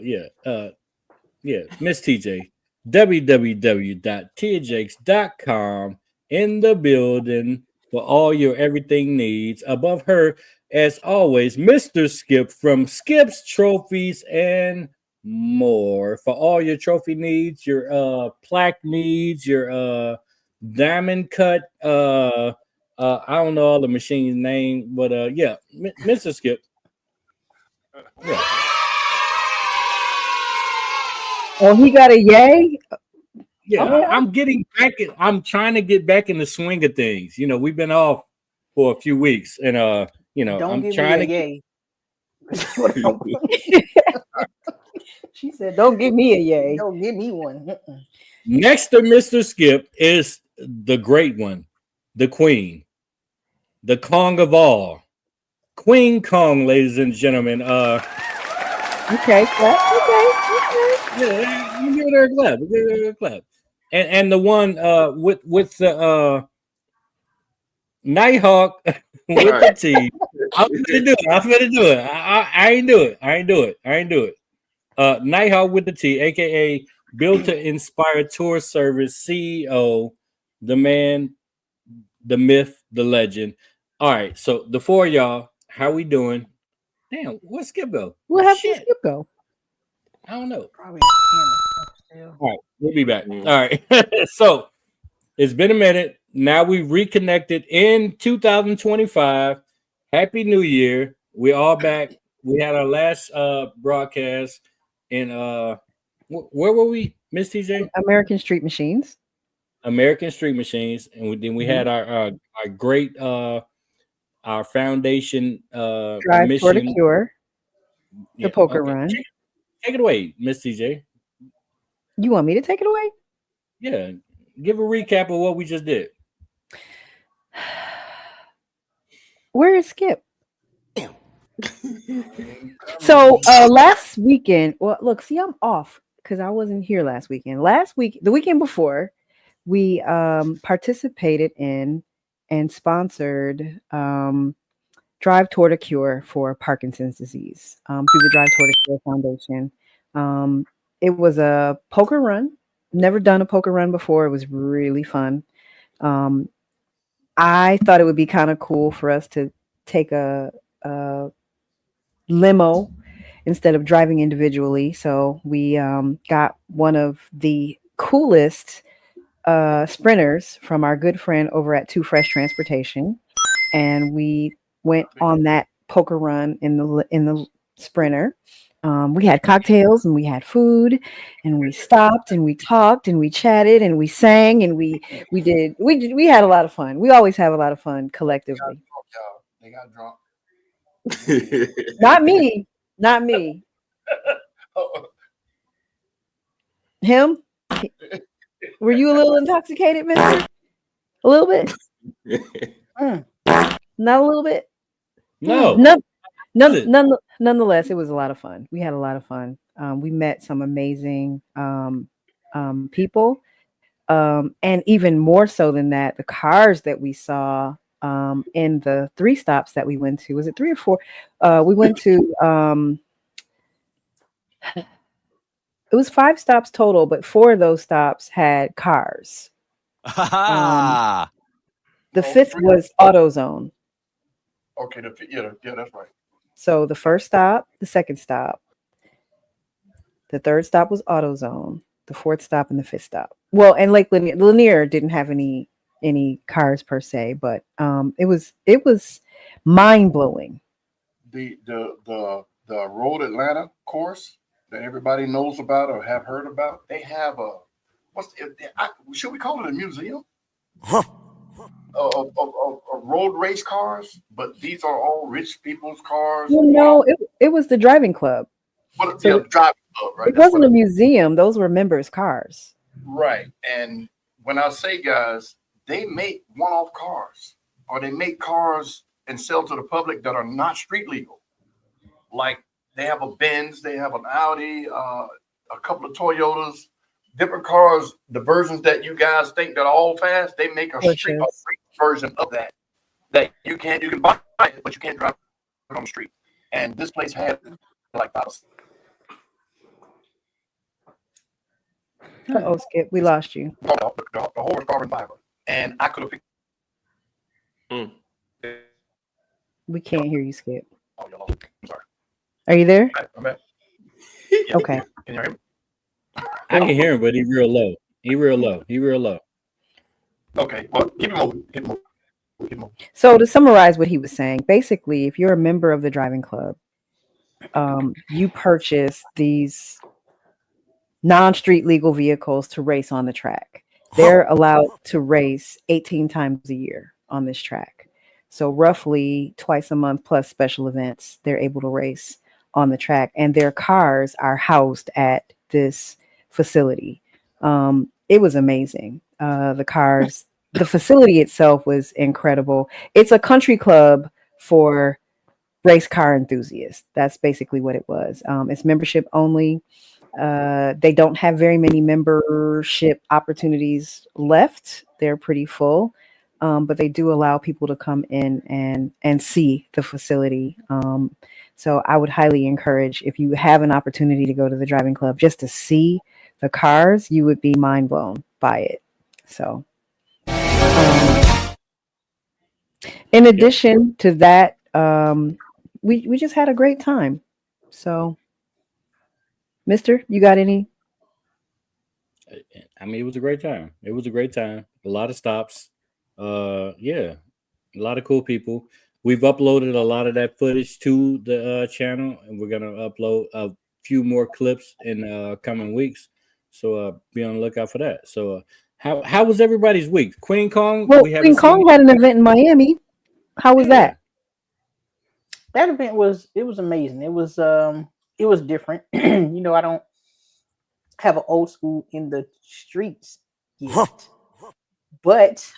yeah. Yeah, Miss TJ, www.tjx.com in the building for all your everything needs. Above her, as always, Mr. Skip from Skip's Trophies and more for all your trophy needs, your plaque needs, your diamond cut. I don't know all the machines' name, but yeah, Mr. Skip. Yeah. Oh, he got a yay. Yeah, Okay. I'm getting back. I'm trying to get back in the swing of things. We've been off for a few weeks, and Don't I'm give me trying a to get yay. don't, She said, "Don't give me a yay." don't give me one. next to Mr. Skip is the great one, the Queen, the Kong of all, Queen Kong, ladies and gentlemen. Okay, clap. Okay. Yeah, you give her a clap. Give her a clap. And the one with the Nighthawk with the Right. T. I'm gonna do it. I'm gonna do it. I ain't do it. I ain't do it. I ain't do it. Nighthawk with the T, aka Built to Inspire Tour Service CEO, the man, the myth, the legend. All right, so the four of y'all, how we doing? Damn, where's Skip go? What happened to Shit, Skip go? I don't know. Probably his camera. All right, we'll be back. Mm. All right, so it's been a minute. Now we've reconnected in 2025. Happy New Year. We all back. We had our last broadcast in where were we, Miss TJ? American Street Machines. American Street Machines, and then we Mhm. had our great our foundation Drive toward a mission. cure. The Yeah, poker okay. run. Take it away, Miss TJ. You want me to take it away? Yeah, give a recap of what we just did. Where is Skip? So last weekend, well, look, see, I'm off because I wasn't here last weekend. Last week, the weekend before, we participated in and sponsored Drive Toward a Cure for Parkinson's disease through the Drive Toward a Cure Foundation. It was a poker run. Never done a poker run before. It was really fun. Um, I thought it would be kind of cool for us to take a limo instead of driving individually. So we got one of the coolest sprinters from our good friend over at Two Fresh Transportation, and we went on that poker run in the sprinter. We had cocktails and we had food, and we stopped and we talked and we chatted and we sang and we had a lot of fun. We always have a lot of fun collectively. They got drunk. Not me, not me. Oh, Him? Were you a little intoxicated, mister? A little bit? Not a little bit? No, Nonetheless, it was a lot of fun. We had a lot of fun. We met some amazing people. And even more so than that, the cars that we saw in the 3 stops that we went to, was it 3 or 4? We went to, it was 5 stops total, but 4 of those stops had cars. The 5th three. was AutoZone. Okay, yeah, that's right. So the first stop, the second stop, the third stop was AutoZone, the 4th stop, and the 5th stop. Well, and Lake Lanier didn't have any cars per se, but it was mind blowing. The Road Atlanta course that everybody knows about or have heard about. They have should we call it a museum? Of road race cars, but these are all rich people's cars. Well, no, it was the driving club. But So driving club, right? it wasn't a museum; those were members' cars. Right. And when I say guys, they make one-off cars, or they make cars and sell to the public that are not street legal. Like they have a Benz, they have an Audi, a couple of Toyotas, different cars. The versions that you guys think that are all fast, they make a street Porsches. version of that you can buy it, but you can't drive it on the street. And this place had like Oh, Skip, we lost you. The whole was carbon fiber, and I could have picked. We can't hear you, Skip. Oh, you lost. I'm sorry. Are you there? I'm back. Okay. Can you hear me? I can hear him, but he real low. He real low. Okay. Well, keep it moving. Keep it moving. Keep it moving. So to summarize what he was saying, basically, if you're a member of the driving club, you purchase these non-street legal vehicles to race on the track. They're allowed to race 18 times a year on this track. So roughly twice a month plus special events, they're able to race on the track, and their cars are housed at this facility. It was amazing. The facility itself was incredible. It's a country club for race car enthusiasts. That's basically what it was. It's membership only. They don't have very many membership opportunities left. They're pretty full, but they do allow people to come in and see the facility. So I would highly encourage, if you have an opportunity to go to the driving club just to see the cars, you would be mind blown by it. So in addition to that, we just had a great time. So Mister, you got any? I mean, it was a great time. It was a great time. A lot of stops. Yeah, a lot of cool people. We've uploaded a lot of that footage to the channel, and we're gonna upload a few more clips in coming weeks. So be on the lookout for that. So how was everybody's week? Queen Kong. Well, we haven't Queen Kong seen- had an event in Miami. How was Yeah. that? That event was amazing. It was different. You know, I don't have an old school in the streets yet. But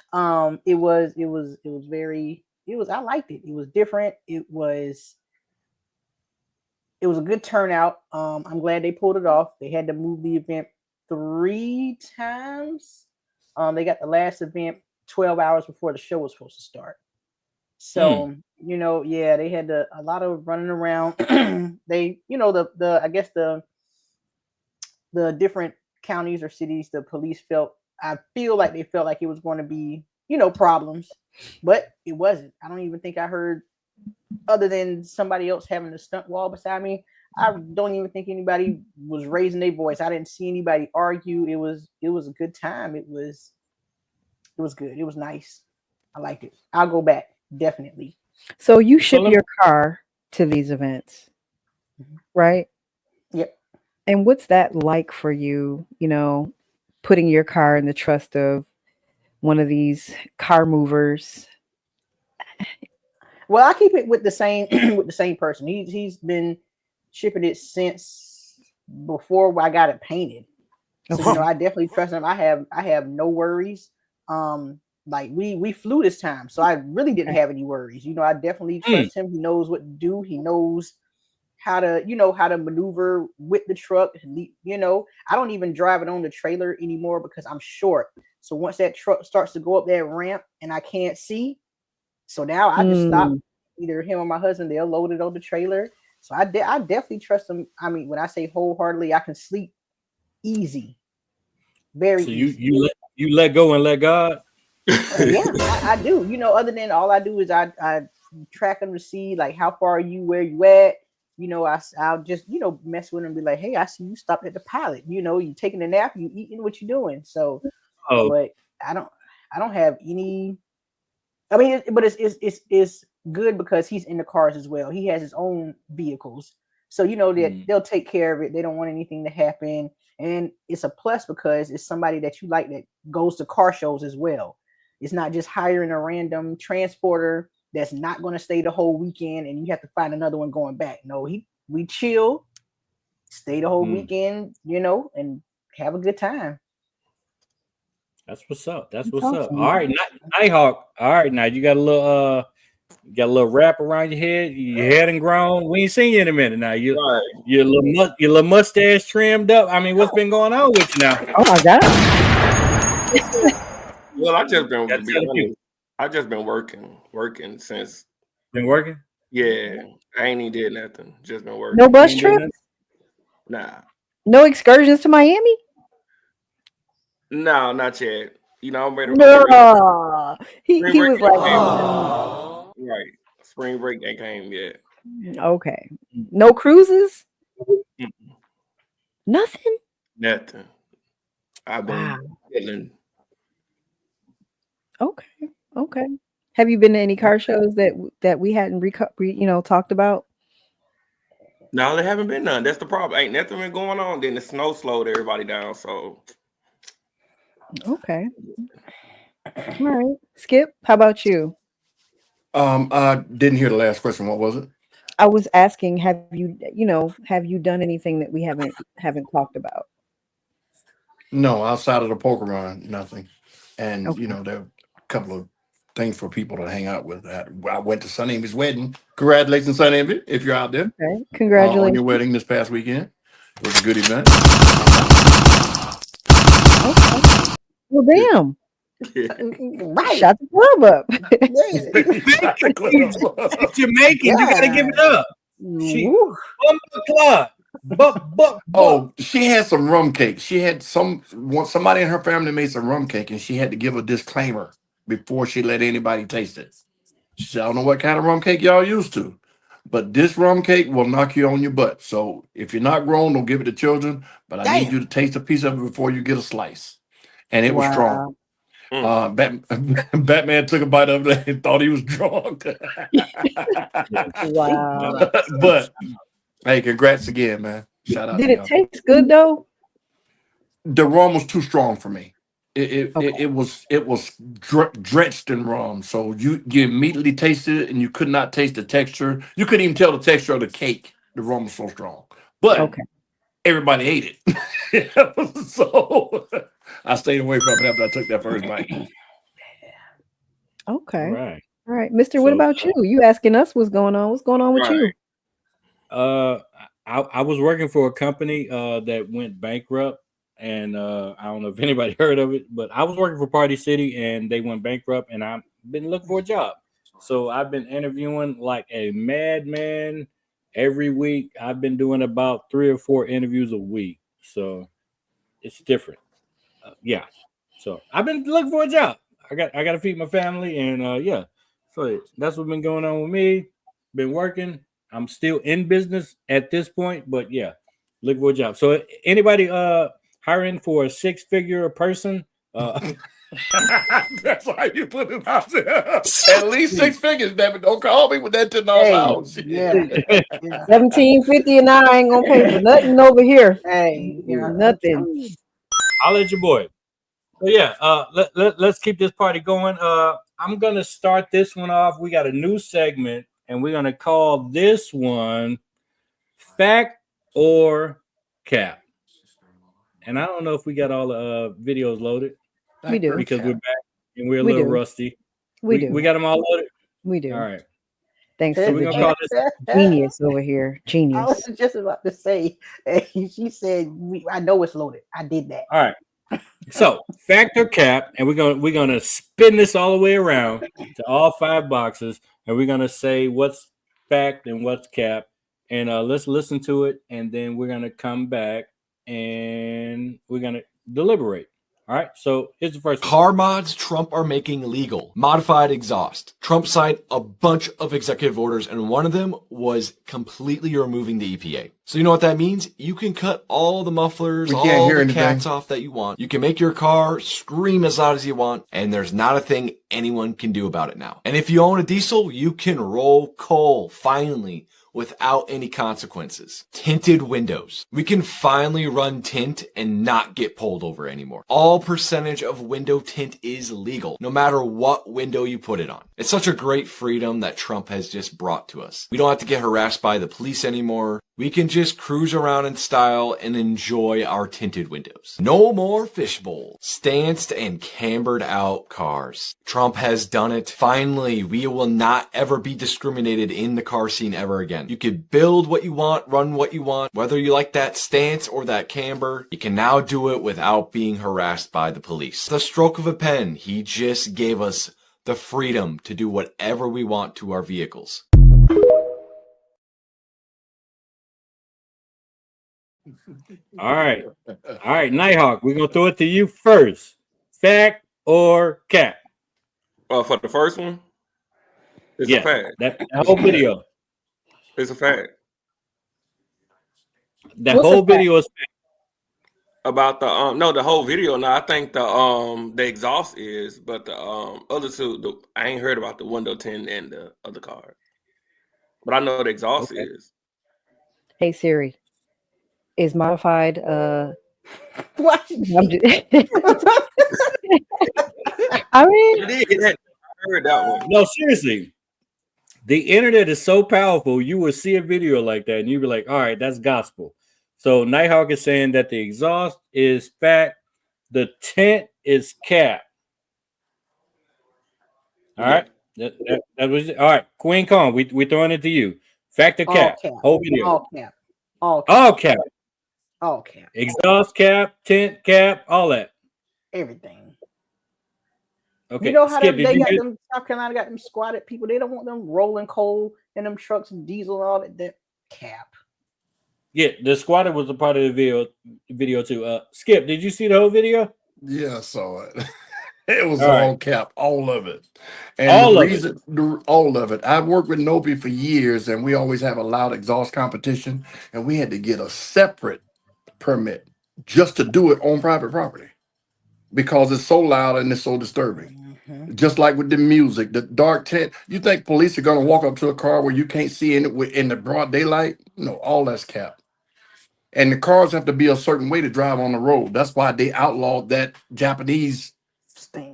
it was I liked it. It was different. It was a good turnout. I'm glad they pulled it off. They had to move the event 3 times. They got the last event 12 hours before the show was supposed to start. So, you know, yeah, they had a lot of running around. They, you know, I guess the different counties or cities, the police I feel like they felt like it was going to be, you know, problems, but it wasn't. I don't even think I heard, other than somebody else having a stunt wall beside me, I don't even think anybody was raising their voice. I didn't see anybody argue. It was a good time. It was good. It was nice. I liked it. I'll go back, definitely. So you ship let- your car to these events, right? Yep. And what's that like for you, you know, putting your car in the trust of one of these car movers? Well, I keep it with the same person. He's been shipping it since before I got it painted. So you know, I definitely trust him. I have no worries. Like we flew this time, so I really didn't have any worries. You know, I definitely trust him. He knows what to do. He knows how to maneuver with the truck. You know, I don't even drive it on the trailer anymore because I'm short. So once that truck starts to go up that ramp and I can't see, so now I just stop. Either him or my husband, they'll load it on the trailer. So I definitely trust him. I mean, when I say wholeheartedly, I can sleep easy, very So easy. you let go and let God. Yeah, I do. You know, other than all I do is I track them to see like how far are you, where you at. You know, I'll just mess with them and be like, hey, I see you stopped at the pilot. You know, you taking a nap, you eating, what you doing. So, but I don't have any. I mean, but it's good because he's in the cars as well. He has his own vehicles, so you know that they'll take care of it. They don't want anything to happen, and it's a plus because it's somebody that you like that goes to car shows as well. It's not just hiring a random transporter that's not going to stay the whole weekend and you have to find another one going back. No, we chill, stay the whole weekend, you know, and have a good time. That's what's up. That's That's what's up. awesome. All right, Nighthawk. All right, now you got a little wrap around your head. Your head and grown. We ain't seen you in a minute now. Your little mustache trimmed up. I mean, what's been going on with you now? Oh my God. Well, I just been Gotta tell the people. I just been working since. Been working? Yeah, I ain't even did nothing. Just been working. No bus Ain't doing trips? Nah, No excursions to Miami? No, not yet. You know, I'm ready. No, he Spring break was ain't like, came. Right. Spring break ain't came yet. okay, no cruises, Mm, nothing. Nothing. I've Wow. been chilling. Okay. Have you been to any car shows that we hadn't talked about? No, there haven't been none. That's the problem. Ain't nothing been going on. Then the snow slowed everybody down. So Okay. All right. Skip, how about you? I didn't hear the last question. What was it? I was asking, have you done anything that we haven't talked about? No, outside of the poker run, nothing. And Okay. there are a couple of things for people to hang out with. I went to Sun Envy's wedding. Congratulations, Sun Envy, if you're out there Okay. on Congratulations. your wedding this past weekend. It was a good event. Okay. Well, damn. Right. Shut the club up. She's Jamaican. You gotta give it up. She Woo. club. But Oh, she had some rum cake. She had somebody in her family made some rum cake, and she had to give a disclaimer before she let anybody taste it. She said, "I don't know what kind of rum cake y'all used to, but this rum cake will knock you on your butt. So if you're not grown, don't give it to children. But I need Damn. you to taste a piece of it before you get a slice." And it was strong. Batman took a bite of it and thought he was drunk. Wow. But hey, congrats again, man. Shout out Did to it y'all. taste good though? The rum was too strong for me. Okay. It was drenched in rum, so you immediately tasted it, and you could not taste the texture. You couldn't even tell the texture of the cake. The rum was so strong, but Okay. everybody ate it. So I stayed away from it after I took that first bite. Okay. right. All right. Mister, what So, about you? You asking us what's going on? What's going on with you? I was working for a company that went bankrupt, and I don't know if anybody heard of it, but I was working for Party City, and they went bankrupt, and I've been looking for a job. So I've been interviewing like a madman every week. I've been doing about 3 or 4 interviews a week, so it's different. Yeah. So I've been looking for a job. I got to feed my family, and yeah. So that's what's been going on with me. Been working. I'm still in business at this point, but yeah, looking for a job. So anybody hiring for a 6-figure person? That's why you put it out there. At least 6 figures, David. Don't call me with that $10 house. Yeah. 1750 and I ain't gonna pay for nothing over here. Hey, Nothing. I'll let your boy. So yeah, let's keep this party going. I'm gonna start this one off. We got a new segment, and we're gonna call this one Fact or Cap. And I don't know if we got all the videos loaded. We do. Because we're back and we're a We little do. rusty. We do. We got them all loaded. We do. All right. Thanks So to we're the gonna call this genius over here. I Genius. was just about to say, she said, "I know it's loaded. I did that." All right. So fact or cap, and we're gonna spin this all the way around to all 5 boxes, and we're gonna say what's fact and what's cap, and let's listen to it, and then we're gonna come back and we're gonna deliberate. All right. So here's the first one. Car mods Trump are making legal. Modified exhaust. Trump signed a bunch of executive orders, and one of them was completely removing the EPA. So you know what that means? You can cut all the mufflers, We can't all hear the anything. cats off that you want. You can make your car scream as loud as you want, and there's not a thing anyone can do about it now. And if you own a diesel, you can roll coal, finally, without any consequences. Tinted windows. We can finally run tint and not get pulled over anymore. All percentage of window tint is legal, no matter what window you put it on. It's such a great freedom that Trump has just brought to us. We don't have to get harassed by the police anymore. We can just cruise around in style and enjoy our tinted windows. No more fishbowl, stanced and cambered out cars. Trump has done it. Finally, we will not ever be discriminated in the car scene ever again. You can build what you want, run what you want, whether you like that stance or that camber. You can now do it without being harassed by the police. The stroke of a pen, he just gave us the freedom to do whatever we want to our vehicles. All right. All right, Nighthawk, we're gonna throw it to you first. Fact or cap? For the first one, it's Yeah, a fact. that whole video. It's a fact. That What's whole the fact? video is fact. About the no, the whole video. No, I think the exhaust is, but the other two, I ain't heard about the window tint and the other card. But I know the exhaust Okay. is. Hey Siri, is modified What? I'm just- I mean, I heard that one. No, seriously. The internet is so powerful, you will see a video like that and you'll be like, all right, that's gospel. So Nighthawk is saying that the exhaust is fact, the tint is cap. All right. That was all right. Queen Kong, we throwing it to you. Fact or All cap? cap. Whole video. All cap. All cap. All cap. All cap. Exhaust cap, tint cap, all that. Everything. Okay. You know how Skip, they did you got get them South Carolina got them squatted people. They don't want them rolling coal in them trucks and diesel and all that. That cap. yeah, the squatter was a part of the video too. Skip, did you see the whole video? Yeah, I saw it. It was All right. all cap, all of it. And All the of it. reason, all of it. I've worked with Nopi for years, and we always have a loud exhaust competition, and we had to get a separate permit just to do it on private property because it's so loud and it's so disturbing. Just like with the music, the dark tent. You think police are gonna walk up to a car where you can't see in the broad daylight? No, all that's cap. And the cars have to be a certain way to drive on the road. That's why they outlawed that Japanese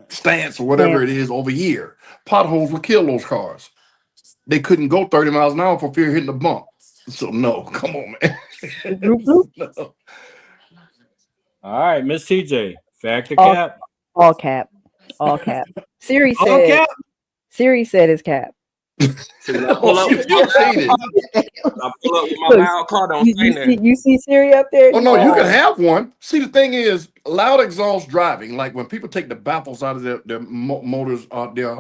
stance or whatever it is over here. Potholes would kill those cars. They couldn't go 30 miles an hour for fear of hitting a bump. So no, come on, man. No. All right, Miss TJ. Fact or All- cap? all cap. All cap. Siri All said cap? Siri said it's cap. See, when I pull up, You cheated. I pull up with my Look, loud car. Don't You, say you, that. see, you see Siri up there? Oh no, you can have one. See, the thing is, loud exhaust driving, like when people take the baffles out of their motors, their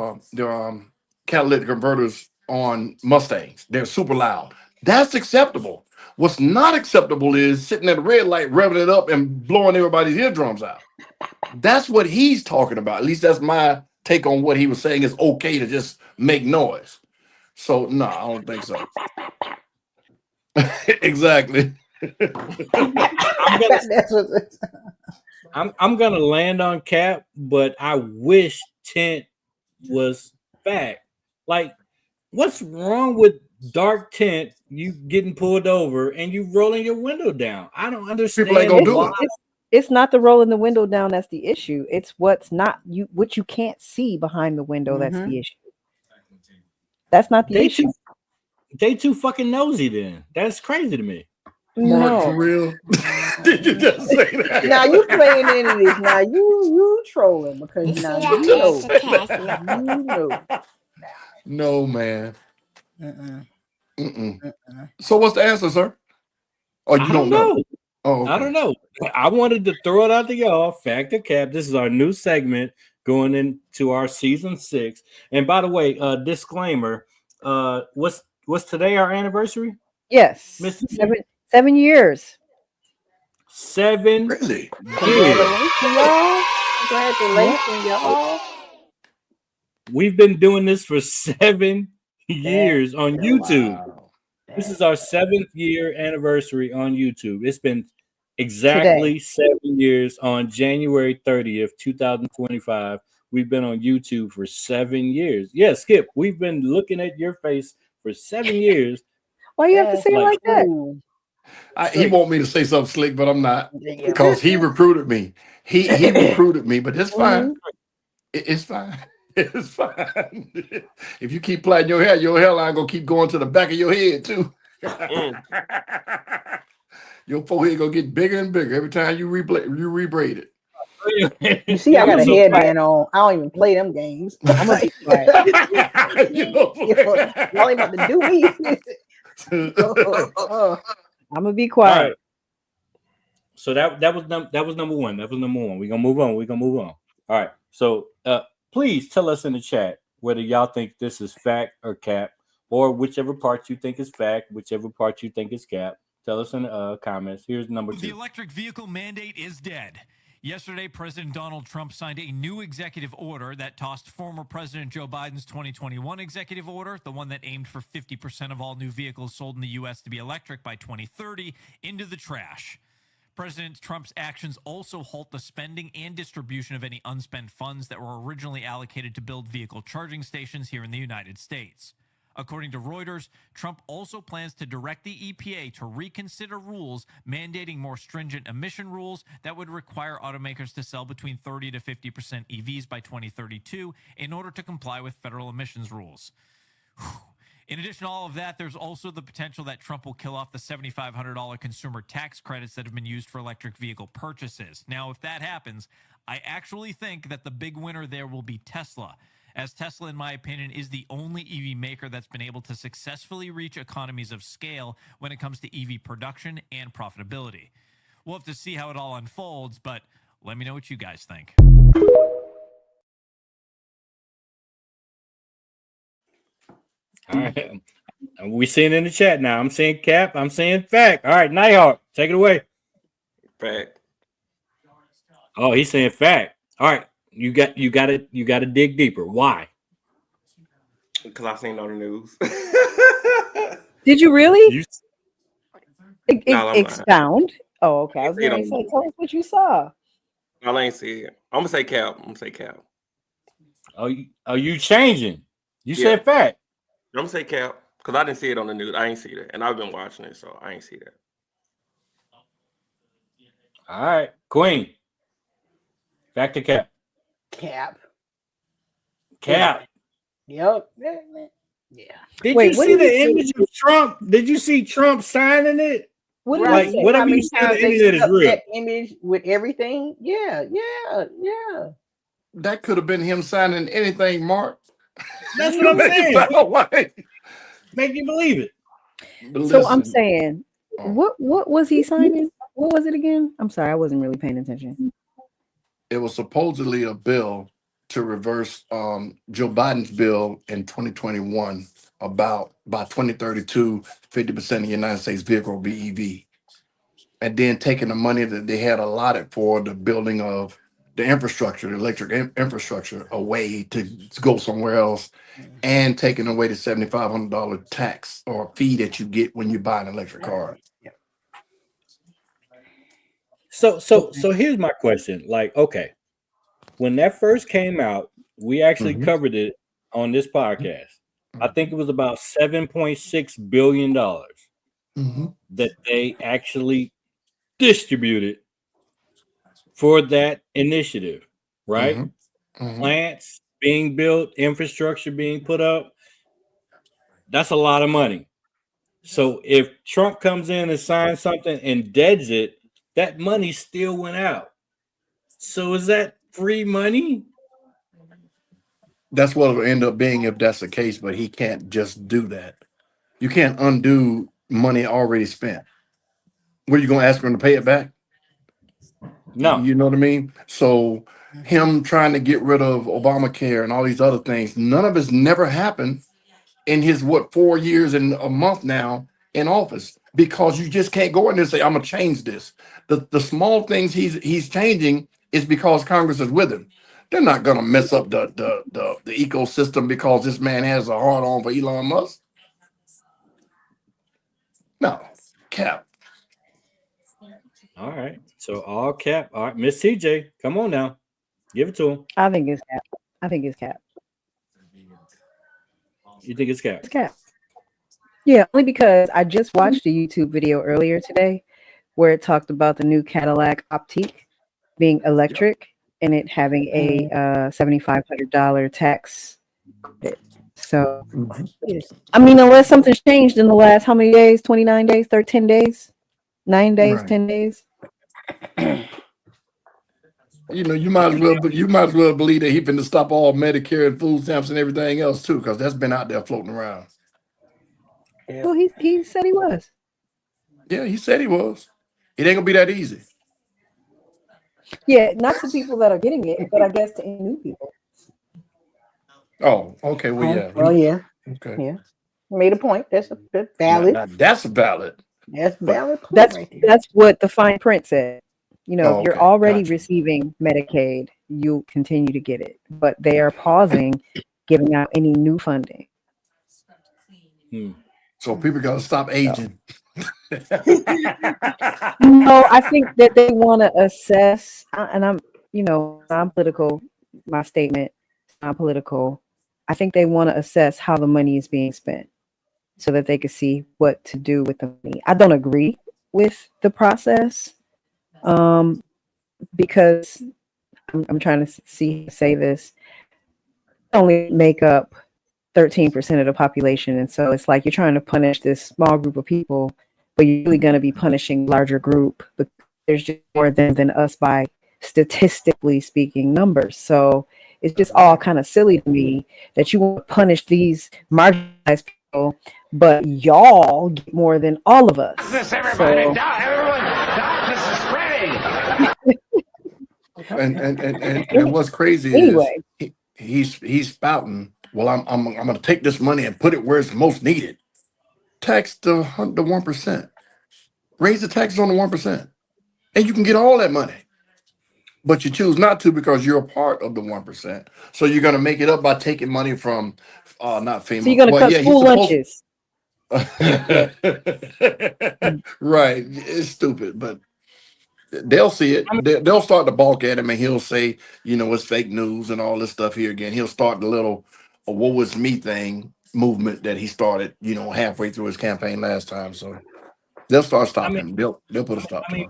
catalytic converters on Mustangs, they're super loud. That's acceptable. What's not acceptable is sitting at a red light, revving it up and blowing everybody's eardrums out. That's what he's talking about. At least that's my take on what he was saying. It's okay to just make noise. So no, I don't think so. Exactly. I'm gonna land on cap, but I wish tint was fact. Like, what's wrong with dark tint? You getting pulled over and you rolling your window down. I don't understand. People ain't gonna do why. it. It's not the rolling the window down that's the issue. It's what you can't see behind the window that's the issue. That's not the issue. They too fucking nosy then. That's crazy to me. Mark, for No. real? Did you just say that? Now you playing into this. Now you trolling because now you know. No, man. So what's the answer, sir? Oh, you I don't know. Oh, I don't know. I wanted to throw it out to y'all. Fact or cap. This is our new segment going into our season 6. And by the way, disclaimer. What's today our anniversary? Yes. Mr. 7 years. 7 Really? years. Congratulations, y'all. We've been doing this for 7 years on YouTube. Wow. This is our 7th year anniversary on YouTube. It's been exactly 7 years on January 30th, 2025. We've been on YouTube for 7 years. Yeah, Skip, we've been looking at your face for 7 years. Why you have to say it like that? Ooh. He want me to say something slick, but I'm not Yeah. because he recruited me. He recruited me, but it's fine. It's fine. It's fine. If you keep plaiting your hairline gonna keep going to the back of your head too. Your forehead gonna get bigger and bigger every time you rebraid it. You see, I got a headband on. I don't even play them games. I'm gonna be quiet. Y'all ain't about to do me. I'm gonna be All quiet. right. So that was number one. That was number one. We're gonna move on. All right. So please tell us in the chat whether y'all think this is fact or cap, or whichever part you think is fact, whichever part you think is cap. Tell us in the comments. Here's number The 2. electric vehicle mandate is dead. Yesterday, President Donald Trump signed a new executive order that tossed former President Joe Biden's 2021 executive order, the one that aimed for 50% of all new vehicles sold in the U.S. to be electric by 2030, into the trash. President Trump's actions also halt the spending and distribution of any unspent funds that were originally allocated to build vehicle charging stations here in the United States. According to Reuters, Trump also plans to direct the EPA to reconsider rules mandating more stringent emission rules that would require automakers to sell between 30 to 50% EVs by 2032 in order to comply with federal emissions rules. In addition to all of that, there's also the potential that Trump will kill off the $7,500 consumer tax credits that have been used for electric vehicle purchases. Now, if that happens, I actually think that the big winner there will be Tesla, as Tesla, in my opinion, is the only EV maker that's been able to successfully reach economies of scale when it comes to EV production and profitability. We'll have to see how it all unfolds, but let me know what you guys think. All right. We seeing in the chat now. I'm saying cap. I'm saying fact. All right, Nighthawk, take it away. Fact. Oh, he's saying fact. All right. You got to dig deeper. Why? Because I seen it on the news. Did you really? You, No, I'm not. Expound. Oh, okay. I was You going know. to say, tell us what you saw. I ain't see it. I'm gonna say cap. are you changing? You Yeah. said fact. I'm gonna say cap because I didn't see it on the news. I ain't see that, and I've been watching it, so I ain't see that. All right, Queen. Back to cap. Cap. Cap. Yep. Yeah. Did Wait, you what see did he the say? image of Trump? Did you see Trump signing it? What did Like, he say? whatever How many you see in times the they internet is put up real. that image with everything? Yeah. That could have been him signing anything, Mark. That's what I'm Make it saying. sound like- Make you believe it. But So I'm listen, saying, Oh. what was he signing? What was it again? I'm sorry, I wasn't really paying attention. it was supposedly a bill to reverse Joe Biden's bill in 2021 about by 2032, 50% of the United States vehicle will be EV. And then taking the money that they had allotted for the building of the infrastructure, the electric infrastructure, away to go somewhere else, and taking away the $7,500 tax or fee that you get when you buy an electric car. So here's my question. Like, okay, when that first came out, we actually Mhm. covered it on this podcast. I think it was about $7.6 billion Mhm. that they actually distributed for that initiative, right? Mhm. Mhm. Plants being built, infrastructure being put up. That's a lot of money. So if Trump comes in and signs something and deads it, that money still went out. So is that free money? That's what it'll end up being if that's the case, but he can't just do that. You can't undo money already spent. What are you gonna ask him to pay it back? No. You know what I mean? So him trying to get rid of Obamacare and all these other things, none of it's never happened in his 4 years and a month now in office, because you just can't go in there and say, I'm gonna change this. The small things he's changing is because Congress is with him. They're not gonna mess up the ecosystem because this man has a hard on for Elon Musk. No, cap. All right. So all cap. All right, Miss TJ, come on now. Give it to him. I think it's cap. I think it's cap. You think it's cap? It's cap. Yeah, only because I just watched a YouTube video earlier today where it talked about the new Cadillac Optiq being electric and it having a $7,500 tax credit. So, I mean, unless something's changed in the last how many days? 29 days, 13 days, 9 days, Right. 10 days. You know, you might as well believe that he's finna stop all Medicare and food stamps and everything else too, because that's been out there floating around. Well, he said he was. Yeah, he said he was. It ain't gonna be that easy. Yeah, not to people that are getting it, but I guess to any new people. Oh, okay. Well, yeah. Well, yeah. Okay. Yeah. Made a point. That's valid. Now that's valid. That's valid point That's right there. that's what the fine print said. You know, Oh, if you're okay, already gotcha. receiving Medicaid, you'll continue to get it. But they are pausing giving out any new funding. Hmm. So people got to stop aging. No, I think that they want to assess, and I'm, I'm political. My statement, I'm political. I think they want to assess how the money is being spent so that they can see what to do with the money. I don't agree with the process because I'm trying to say this. Only make up 13% of the population, and so it's like you're trying to punish this small group of people, but you're really going to be punishing a larger group. But there's just more than us by statistically speaking numbers. So it's just all kind of silly to me that you want to punish these marginalized people, but y'all get more than all of us. Everyone, darkness is spreading. And what's crazy Anyway, is he's spouting. Well, I'm going to take this money and put it where it's most needed. Tax the 1%. Raise the taxes on the 1%, and you can get all that money. But you choose not to because you're a part of the 1%. So you're going to make it up by taking money from not FEMA. so you're going to Well, cut yeah, he's school supposed. lunches. Right, it's stupid, but they'll see it. They'll start to balk at him, and he'll say, it's fake news and all this stuff here again. He'll start the little "woe is me" thing movement that he started, halfway through his campaign last time. So they'll start stopping him. They'll put a stop to him.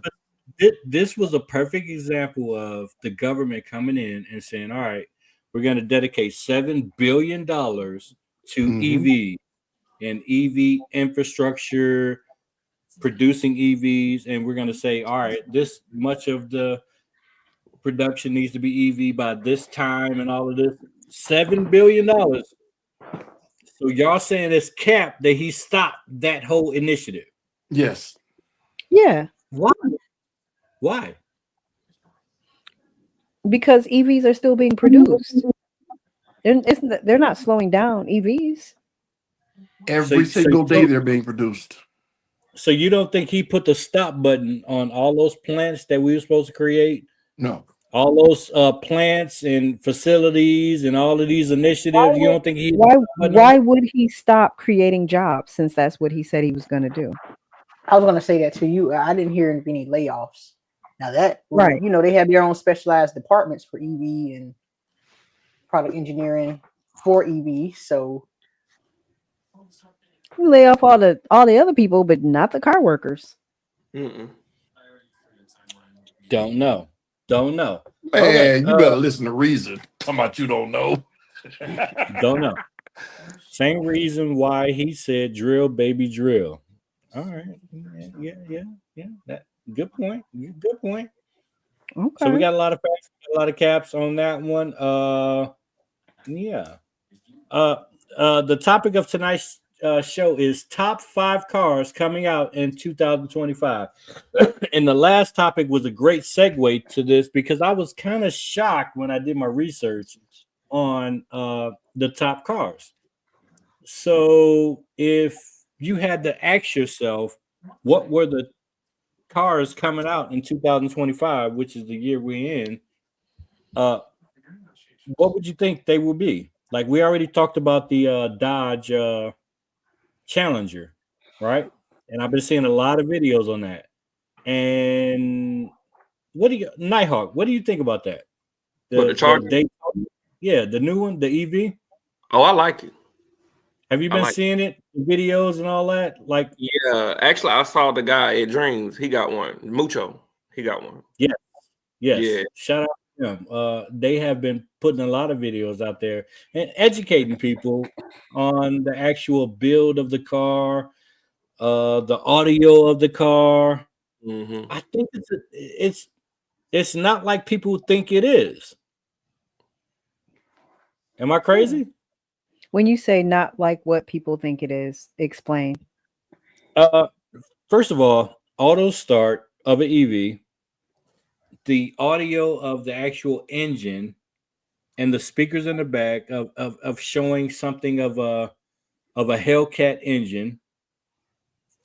But this was a perfect example of the government coming in and saying, "All right, we're going to dedicate $7 billion to EV and EV infrastructure, producing EVs, and we're going to say, all right, this much of the production needs to be EV by this time, and all of this $7 billion." So y'all saying it's capped that he stopped that whole initiative? Yes. Yeah. Why? Because EVs are still being produced. They're not slowing down EVs. Every single day they're being produced. So you don't think he put the stop button on all those plants that we were supposed to create? No. All those plants and facilities and all of these initiatives. You don't think he? Why would he stop creating jobs since that's what he said he was going to do? I was going to say that to you. I didn't hear any layoffs. Now that, right, they have their own specialized departments for EV and product engineering for EV. So we lay off all the other people, but not the car workers. Don't know. Man, okay, you better listen to Reason. Talking about you don't know. Don't know. Same reason why he said drill, baby, drill. All right. Yeah. That good point. Good point. Okay. So we got a lot of facts, a lot of caps on that one. Yeah. The topic of tonight's show is top 5 cars coming out in 2025. And the last topic was a great segue to this because I was kind of shocked when I did my research on the top cars. So if you had to ask yourself, what were the cars coming out in 2025, which is the year we're in, what would you think they will be? Like we already talked about the Dodge Challenger, right? And I've been seeing a lot of videos on that. And Nighthawk, what do you think about that? The Charger? The new one, the EV. Oh, I like it. Have you been seeing it, videos and all that? Like, yeah, actually, I saw the guy at Dreams. He got one. Mucho, he got one. Yes. Yeah. Shout out to them. They have been putting a lot of videos out there and educating people on the actual build of the car, the audio of the car. I think it's not like people think it is. Am I crazy? When you say not like what people think it is, explain. First of all, auto start of an EV, the audio of the actual engine, and the speakers in the back of showing something of a Hellcat engine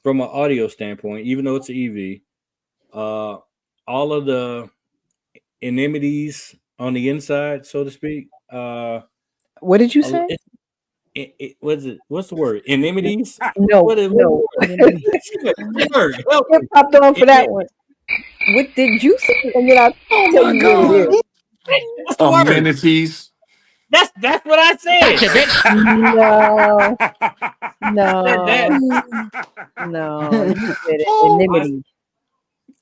from an audio standpoint, even though it's an EV, all of the amenities on the inside, so to speak. What did you say? What's the word? Amenities? No, What is no. the word? Help Get me. popped on for that one. What did you say? And then I'll tell my you what it God. is. What's the word? Amenities. That's what I said. No, said that. no. You said it. Oh, Enmity.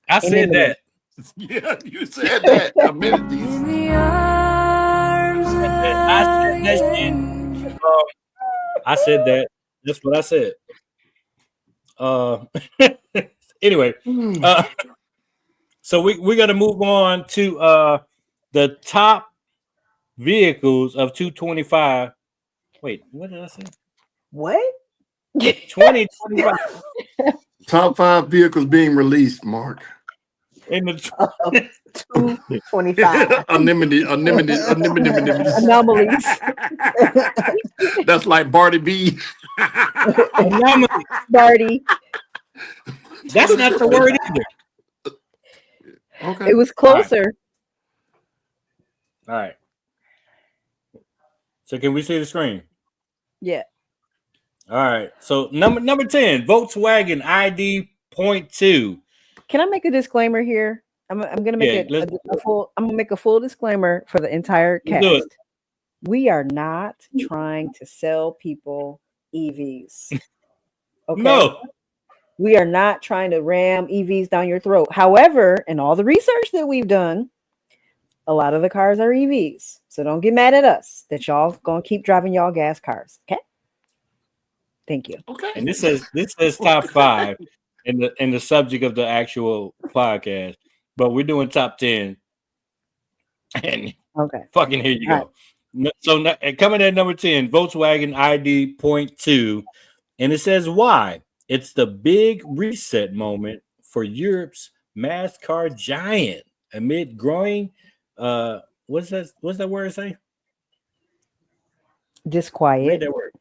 I said that. yeah, you said that. Amenities. I said that shit. I said that. That's what I said. Anyway, so we're gonna move on to the top vehicles of 225. Wait, what did I say? What? 2025 Top 5 vehicles being released, Mark. in the 225. Anomalies. That's like Barty B. Barty. That's not the word either. Okay. It was closer. All right. So can we see the screen? Yeah. All right. So number 10, Volkswagen ID.2. Can I make a disclaimer here? I'm gonna make a full disclaimer for the entire Let's do it. cast. We are not trying to sell people EVs. Okay. No. We are not trying to ram EVs down your throat. However, in all the research that we've done, a lot of the cars are EVs. So don't get mad at us that y'all gonna keep driving y'all gas cars. Okay. Thank you. Okay. And this says top 5 in the subject of the actual podcast, but we're doing top 10. And Okay. fucking here you All go. So coming at number 10, Volkswagen ID.2, and it says why it's the big reset moment for Europe's mass car giant amid growing. What's that word say? Disquiet. Read that word.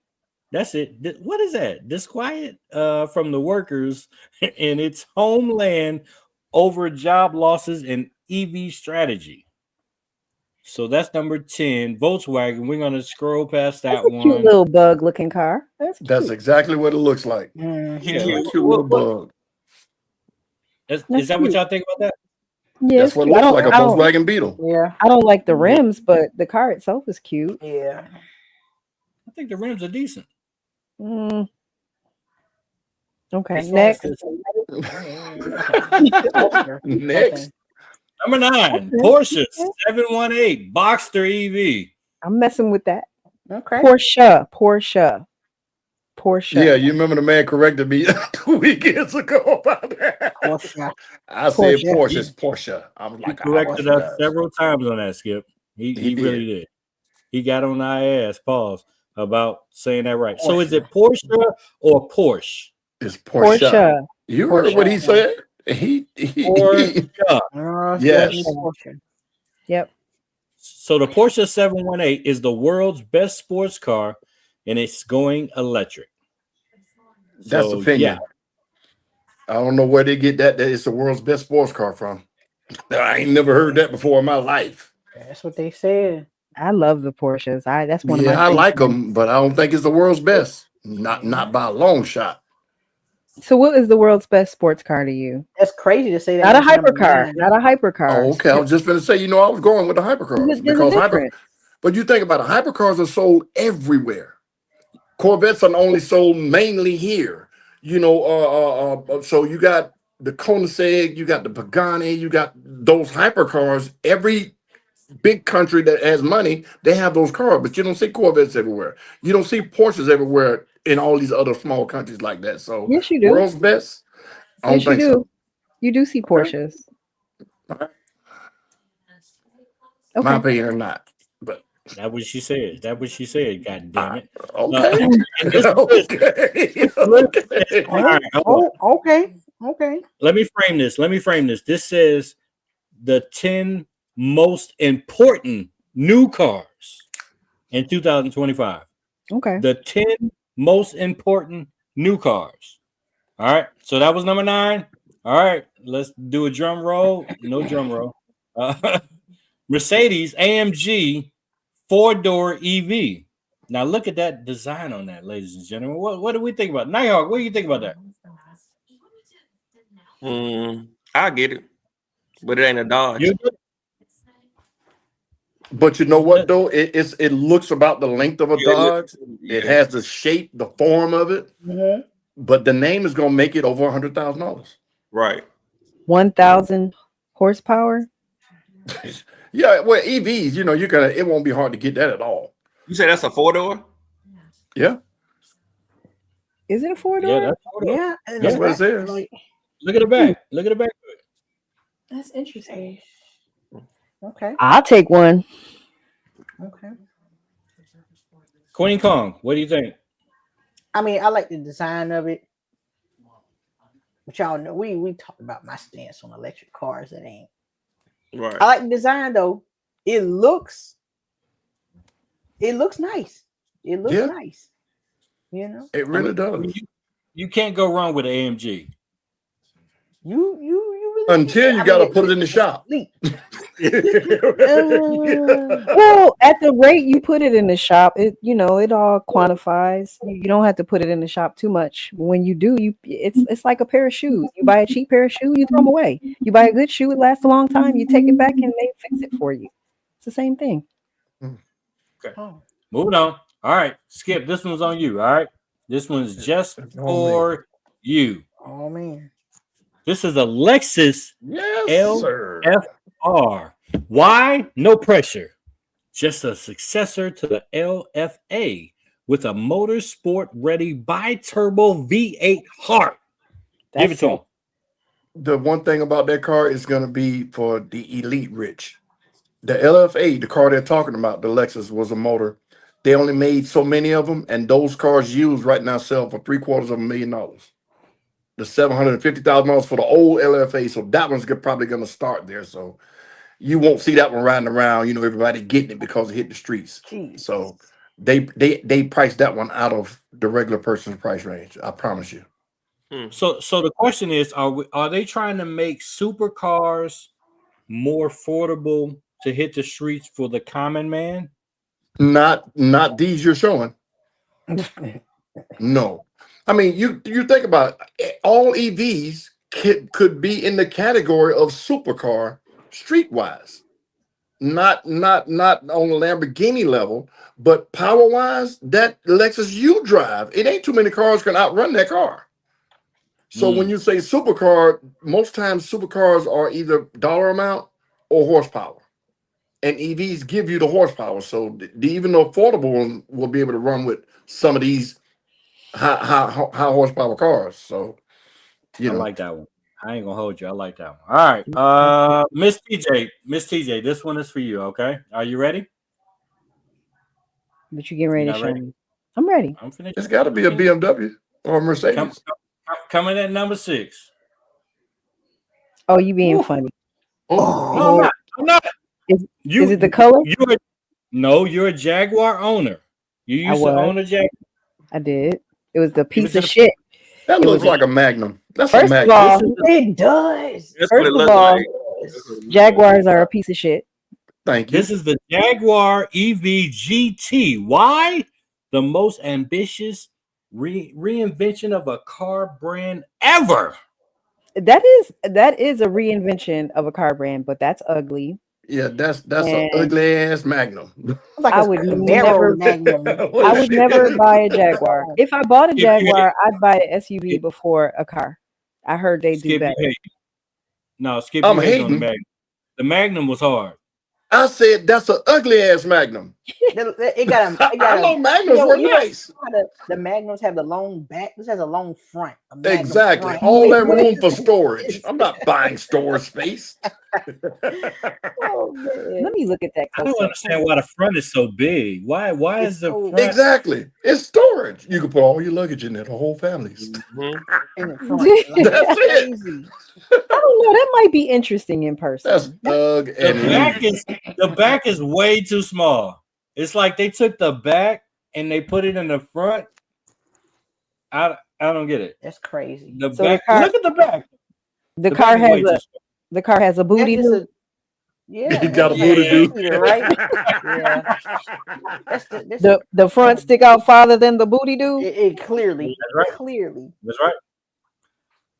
That's it. What is that? Disquiet from the workers in its homeland over job losses and EV strategy. So that's number 10, Volkswagen. We're gonna scroll past that That's a cute one. little bug-looking car. That's That's exactly what it looks like. Yeah. Cute little bug. Is That's that what cute. y'all think about that? Yeah, That's it's what it cute. looks like, a Volkswagen Beetle. Yeah. I don't like the rims, but the car itself is cute. Yeah. I think the rims are decent. Mm. Okay, As far as next. this- Next. Number 9, Porsche 718 Boxster EV. I'm messing with that. Okay. Porsche. Yeah, you remember the man corrected me 2 weekends ago about that. Porsche. I said Porsche. Porsche. It's Porsche. I was He like, corrected I us apologize. several times on that, Skip. He really did. He got on our ass, pause, about saying that right. So is it Porsche or Porsche? It's Porsche. Porsche. You heard what he said? He Porsche. Yes. Porsche. Yep. So the Porsche 718 is the world's best sports car, and it's going electric. That's So, opinion. I don't know where they get that it's the world's best sports car from. I ain't never heard that before in my life. That's what they said. I love the Porsches. That's one of my Yeah, I favorites. like them, but I don't think it's the world's best. Not by a long shot. So what is the world's best sports car to you? That's crazy to say that. Not a it's number hypercar. 9. Not a hypercar. Oh, okay. I was just going to say, I was going with the hypercars There's a because difference. but you think about it, hypercars are sold everywhere. Corvettes are only sold mainly here. So you got the Koenigsegg, you got the Pagani, you got those hypercars. Every big country that has money, they have those cars, but you don't see Corvettes everywhere. You don't see Porsches everywhere in all these other small countries like that. So Yes, you do. world's best? I don't Yes, you think do. so. You do see Porsches. My Okay. opinion or not. But That's what she said. God damn it. okay. And this is- Okay. all right, hold on. Okay. Let me frame this. This says the 10 most important new cars in 2025. Okay. The 10 most important new cars. All right, so that was number 9. All right, let's do a drum roll. No drum roll. Mercedes AMG 4-door EV. Now look at that design on that, ladies and gentlemen. What do we think about Nighthawk? What do you think about that? I get it, but it ain't a Dodge. But you know what though? It looks about the length of a Dodge. Yeah. It has the shape, the form of it. But the name is gonna make it over $100,000. Right. 1,000 horsepower. Yeah, well, EVs, you know, it won't be hard to get that at all. You say that's a 4-door? Yeah, Is it a 4-door? Yeah, that's 4-door. Yeah, and that's the what it back, says. like, Look at the back. Look at the back. That's interesting. okay, I'll take one. okay. Queen Kong, what do you think? I mean, I like the design of it, but y'all know we talked about my stance on electric cars. That ain't. Right. I like the design though. It looks nice. It looks Yeah. nice. You know, It really does. You can't go wrong with an AMG. you really Until you I got to mean, put it in the shop. elite. Well, at the rate you put it in the shop, it all quantifies. You don't have to put it in the shop too much. When you do, it's like a pair of shoes. You buy a cheap pair of shoes, you throw them away. You buy a good shoe, it lasts a long time. You take it back and they fix it for you. It's the same thing. Oh, Moving on. All right, Skip. This one's on you. All right, this one's just for you. oh man. This is a Lexus Yes, sir. LFR. Why? No pressure. Just a successor to the LFA with a motorsport-ready bi-turbo V8 heart. Give it to him. The one thing about that car is going to be for the elite rich. The LFA, the car they're talking about, the Lexus, was a motor. They only made so many of them, and those cars used right now sell for $750,000. The $750,000 for the old LFA, so that one's probably going to start there. So you won't see that one riding around. You know, everybody getting it because it hit the streets. Jeez. So they priced that one out of the regular person's price range. I promise you. So the question is, are they trying to make supercars more affordable to hit the streets for the common man? Not these you're showing. No. I mean, you think about it, all EVs could be in the category of supercar streetwise. Not on the Lamborghini level, but power wise, that Lexus you drive, it ain't too many cars can outrun that car. So when you say supercar, most times supercars are either dollar amount or horsepower. And EVs give you the horsepower. So even the affordable one will be able to run with some of these high horsepower cars. So, I like that one. I ain't gonna hold you. I like that one. All right. Miss TJ, this one is for you. Okay. Are you ready? But you get ready to Not show ready? me. I'm ready. I'm finished. it's got to be a BMW or a Mercedes. Coming at number 6. Oh, you being funny. No, I'm not. Is it the color? You're a Jaguar owner. You used to own a Jaguar. I did. It was the piece of shit. That It looks was like a Magnum. That's First a of Magnum. all, It does. That's what first it of looks all, like. Jaguars are a piece of shit. Thank you. This is the Jaguar EV GT. Why? The most ambitious reinvention of a car brand ever. That is a reinvention of a car brand, but that's ugly. Yeah, that's an And- ugly ass Magnum. Like I a would Camaro never- Magnum. I would never buy a Jaguar. If I bought a Jaguar, I'd buy an SUV before a car. I heard they do Skip, you better. hate. No, Skip, I'm you hate on the hating. Magnum. The Magnum was hard. I said that's an ugly ass Magnum. It got a. I know Magnums were nice. The Magnums have the long back. This has a long front. A Magnum Exactly. front. All that room for storage. I'm not buying storage space. Oh, man. Let me look at that. I don't understand why the front is so big. Why It's is the so- front? Exactly. It's storage. You can put all your luggage in there, the whole family's. In the front. That's it. Crazy. I don't know. That might be interesting in person. That's Doug and The back is way too small. It's like they took the back and they put it in the front. I I don't get it. That's crazy. The So back. the car- Look at the back. The The car back is way has too a small. the car has a booty. That's just Loop. yeah, He got a that's booty like do. cheater, right? Yeah. That's The front stick out farther than the booty do. it clearly, That's right. clearly. That's right.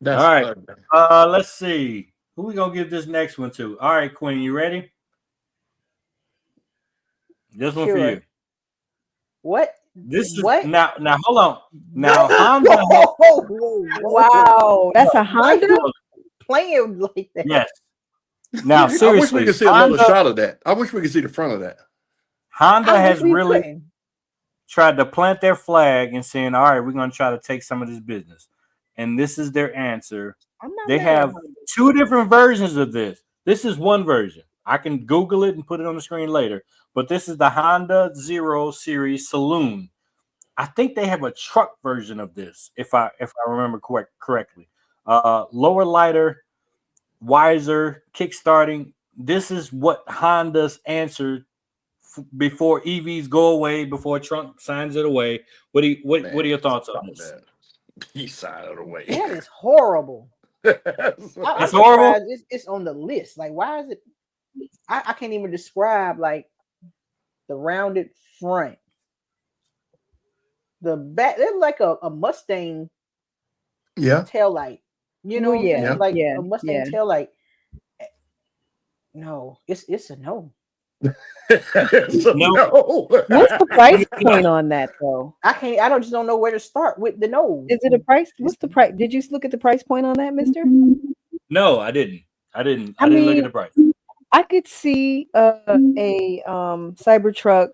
That's All right. ugly. Let's see. Who we gonna give this next one to? All right, Queen, you ready? This one for Sure. you. What? This is What? now. Hold on. Now Honda. Wow, that's a Honda. Playing like that. Yes. Now I wish we seriously, could see another Honda, shot of that. I wish we could see the front of that. Honda I has wish we really couldn't. tried to plant their flag and saying, "All right, we're going to try to take some of this business," and this is their answer. I'm not They mad at have Honda. two different versions of this. This is one version. I can Google it and put it on the screen later. But this is the Honda Zero Series Saloon. I think they have a truck version of this, if I remember correctly. Lower lighter, wiser, kickstarting. This is what Honda's answer before EVs go away, before Trump signs it away. What are your thoughts on this? He signed it away. That is horrible. I'm It's horrible? surprised it's on the list. Like, why is it? I can't even describe like the rounded front. The back, it's like a Mustang Yeah. taillight. You know, Oh, what I'm yeah, saying? Like yeah, a Mustang yeah. taillight. No, it's a no. No. What's the price point on that though? I just don't know where to start with the no. Is it a price? What's the price? Did you look at the price point on that, Mister? No, I didn't. I didn't look mean, at the price. I could see a Cybertruck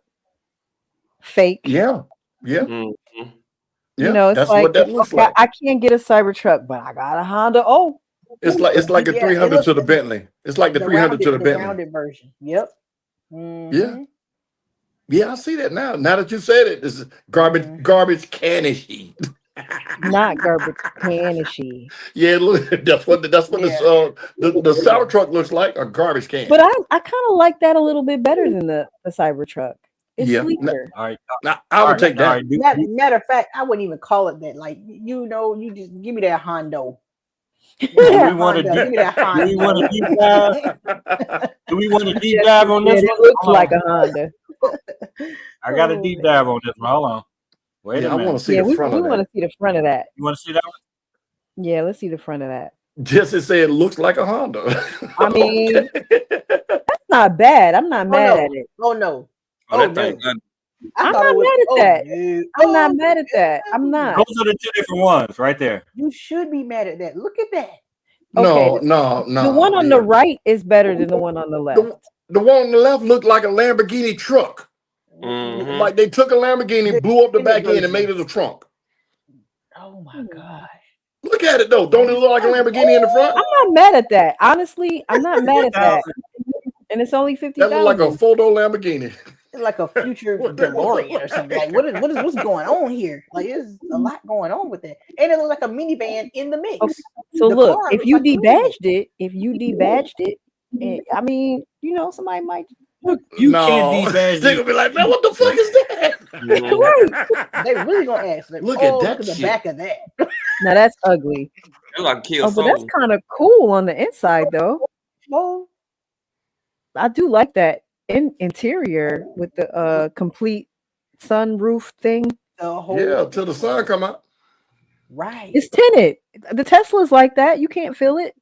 fake. Yeah. Yeah. Mhm. Yeah. You know, it's That's like, what that looks okay, like. I can't get a Cybertruck, but I got a Honda. Oh, It's like a Yeah, 300 it to the looks- Bentley. It's like the 300 to the Bentley. rounded version. Yep. Yeah. Mhm. Yeah, I see that now. Now that you said it, this is garbage canishy. not garbage canishy. Yeah, look, that's what the sour truck looks like, a garbage can. But I kind of like that a little bit better than the Cybertruck. It's Yeah. sleeker. All right. Now, I would take that. Matter of fact, I wouldn't even call it that. Like, you know, you just give me that Hondo. Do we want to Give me that Honda. deep dive? Do we want to deep dive on Yeah, this it one? looks Hold like on. a Honda. I got a deep dive on this one. Hold on. Wait Yeah, a I want minute. to see Yeah, the we front of want that. to see the front of that. You want to see that one? Yeah, let's see the front of that. Just said it looks like a Honda. I mean, Okay. that's not bad. I'm not mad at it. Oh no. Oh, that thing. no. I'm thought not it was- mad at that. no. I'm not mad at that. I'm not. Those are the two different ones right there. You should be mad at that. Look at that. No, Okay, no. The one on yeah. the right is better than the one on the left. The one on the left looked like a Lamborghini truck. Mhm. Like they took a Lamborghini, blew up the back end, and version. made it a trunk. Oh my gosh. Look at it though. Don't it look like a Lamborghini in the front? I'm not mad at that. Honestly, I'm not mad at that. And it's only That looked like a 50,000. photo Lamborghini. It's like a future DeLorean or something. Like, what's going on here? Like, there's a lot going on with that. And it looks like a minivan in the mix. Okay. So The look, car if looks you like a minivan. debadged it, I mean, you know, somebody might. You No. can't debadge They're it. gonna be like, man, what the fuck is that? Mhm. They really gonna ask. Like, Look at oh, that to the shit. back of that. Now that's ugly. It's like kill Oh, but that's soul. kind of cool on the inside, though. Oh, I do like that interior with the complete sunroof thing. the whole Yeah, till the sun come out. right. It's tinted. The Tesla's like that. You can't feel it.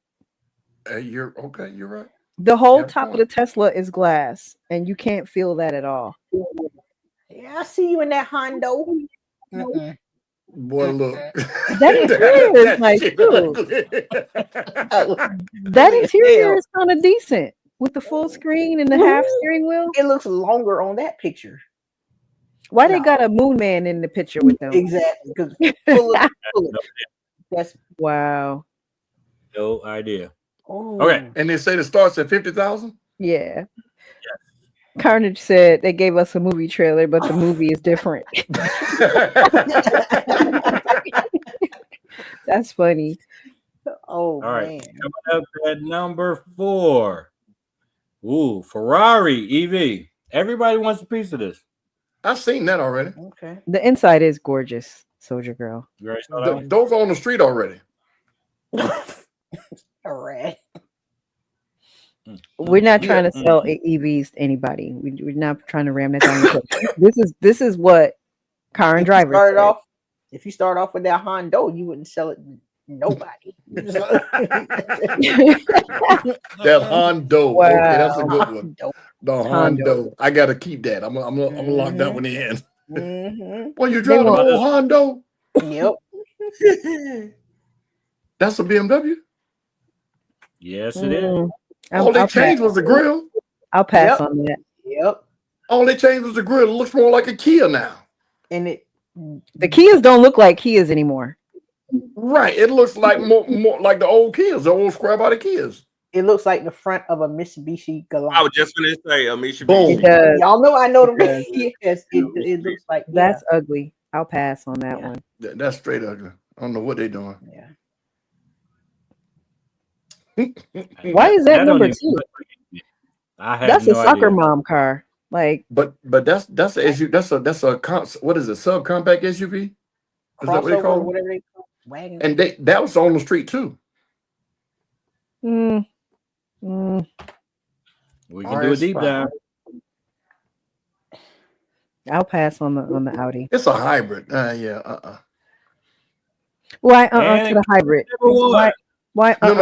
You're okay. You're right. The whole Yeah, top of fine. the Tesla is glass, and you can't feel that at all. Yeah, I see you in that Hondo. Mm-mm. Boy, look. That interior is nice shit too. ugly. That interior is kind of decent with the full screen and the half steering wheel. It looks longer on that picture. Why they No. got a moon man in the picture with them? Exactly. Because that's Wow. No idea. oh, Okay. And they say it starts at 50,000. Yeah. Carnage said they gave us a movie trailer, but the movie is different. That's funny. Oh All right. man. Coming up at number 4. Ooh, Ferrari EV. Everybody wants a piece of this. I've seen that already. Okay. The inside is gorgeous. Soldier Girl. You already saw that one? Those are on the street already. All right. We're not trying to Yeah. sell EVs to anybody. We're not trying to ram that down your throat. This is what car and driver said. If you start off with that Hondo, you wouldn't sell it to nobody. That Hondo. Wow. Okay, that's a good one. Hondo. The Hondo. I gotta keep that. I'm gonna lock that one in. Mhm. Well, you driving an want- old Hondo? Yep. That's a BMW. Yes, it is. All they changed was the grill. I'll pass Yep. on that. Yep. All they changed was the grill. It looks more like a Kia now. And it The Kias don't look like Kias anymore. Right. It looks like more like the old Kias, the old square body Kias. it looks like the front of a Mitsubishi Galant. I was just gonna say a Boom. Mitsubishi. It does. Y'all know I know them. It Yes, it looks like That's ugly. I'll pass on that Yeah. one. That's straight ugly. I don't know what they're doing. yeah. Why is that don't number even 2? look like it. I have That's no a soccer idea. mom car. Like, But that's a SUV. That's a what is it? Subcompact SUV? Is that what they Crossover, call it? whatever they call it. Wagon. And that was on the street too. mm, We can do a deep RS5. dive. I'll pass on the Audi. It's a hybrid. Yeah. Why to And the hybrid? number one. Why No.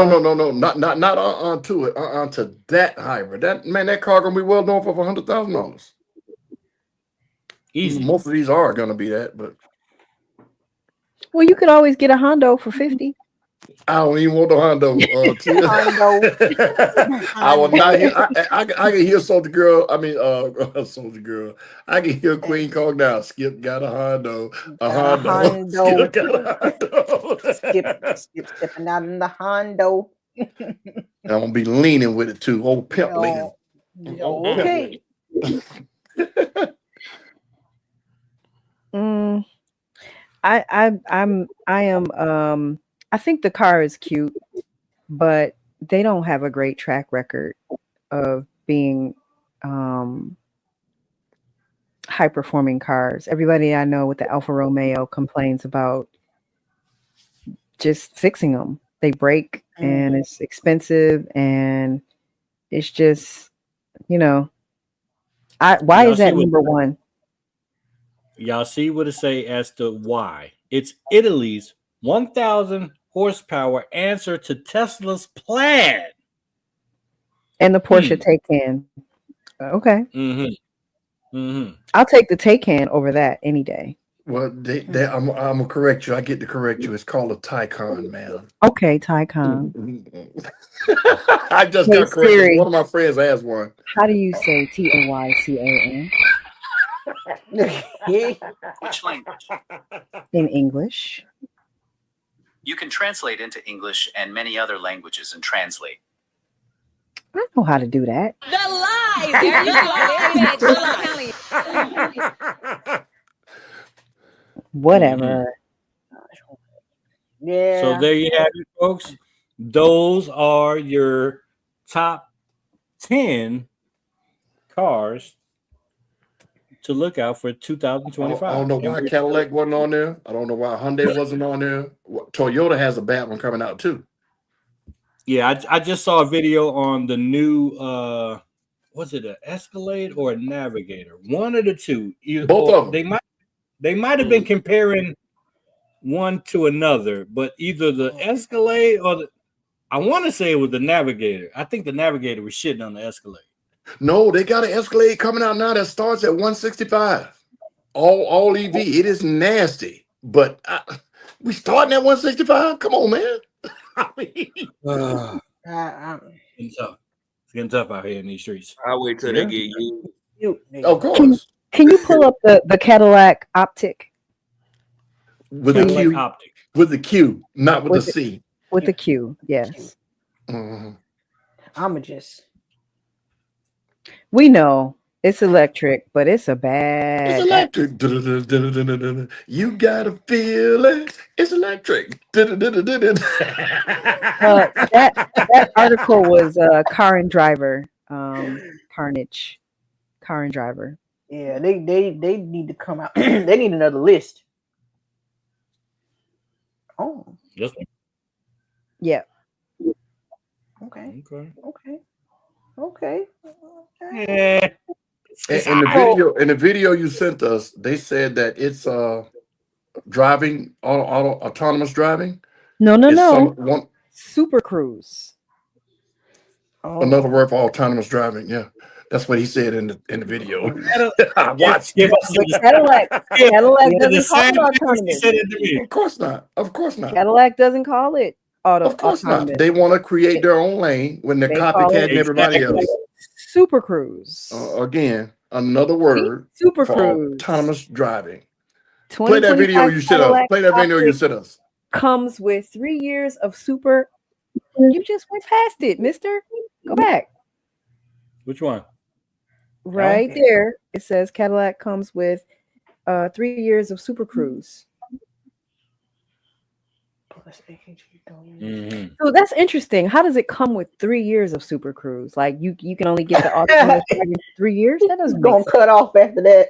Not to it. To that hybrid. That car gonna be well north of $100,000. Easy. Most of these are gonna be that, but Well, you could always get a Hondo for 50. I don't even want the Hondo. I will not hear. I can hear Soldier Girl. I mean, Soldier Girl. I can hear Queen Kong now. Skip got a Hondo. A Hondo. Skip got a Hondo. Skip stepping out in the Hondo. I'm gonna be leaning with it too. Old pimp leaning. Okay. I think the car is cute, but they don't have a great track record of being high performing cars. Everybody I know with the Alfa Romeo complains about just fixing them. They break and it's expensive and it's just, why Y'all is that see what- number one? Y'all see what it say as to why? It's Italy's 1,000 horsepower answer to Tesla's plan. And the Porsche Taycan. Okay. I'll take the Taycan over that any day. Well, I'm gonna correct you. I get to correct you. It's called a Taycan, man. Okay, Taycan. I just Hey, got corrected. Siri. One of my friends has one. How do you say Taycan Which language? in English? You can translate into English and many other languages and translate. I know how to do that. Whatever. Yeah. So there you have it, folks. Those are your top 10 cars to look out for 2025. I don't know why Cadillac wasn't on there. I don't know why Hyundai wasn't on there. Toyota has a bad one coming out too. Yeah, I just saw a video on the new was it an Escalade or a Navigator? One of the two. Both of them. They might have been comparing one to another, but either the Escalade or I want to say it was the Navigator. I think the Navigator was shitting on the Escalade. No, they got an Escalade coming out now that starts at 165. All EV. It is nasty, but we starting at 165. Come on, man. It's tough. It's getting tough out here in these streets. I'll wait till they get you. Of course. Can you pull up the Cadillac Optic With the Cadillac Q, Optic. with the Q, not with the C. with the Q? Yes. Mhm. I'ma just We know it's electric, but it's a bad. It's electric. Du-du-du-du-du-du-du-du. You gotta feel it. It's electric. Du-du-du-du-du-du. That article was Car and Driver, Carnage, Car and Driver. yeah, they need to come out. They need another list. Oh, Yes. Yeah. okay, Okay. okay. Yeah. In the video you sent us, they said that it's driving autonomous driving. No. Is one Super Cruise. another Oh, word for autonomous driving? Yeah, that's what he said in the video. I Skip, watched Skip, it. I said But the- Cadillac Skip, Cadillac the doesn't call same it thing he autonomous. said it to me. Of course not. Of course not. Cadillac doesn't call it Of course not. autonomous. They want to create their own lane when they're They call it copycatting everybody Exactly. else. Super Cruise. Again, another See? word Super for Cruise. autonomous driving. Play that 2025 video you sent us. Cadillac Play that video you Classic sent us. comes with 3 years of super. You just went past it, mister. Go back. Which one? Right Okay. there. It says Cadillac comes with 3 years of Super Cruise. Plus AKG. Mhm. So that's interesting. How does it come with 3 years of Super Cruise? Like you can only get the autonomous driving for 3 years? That doesn't make Gonna sense. cut off after that.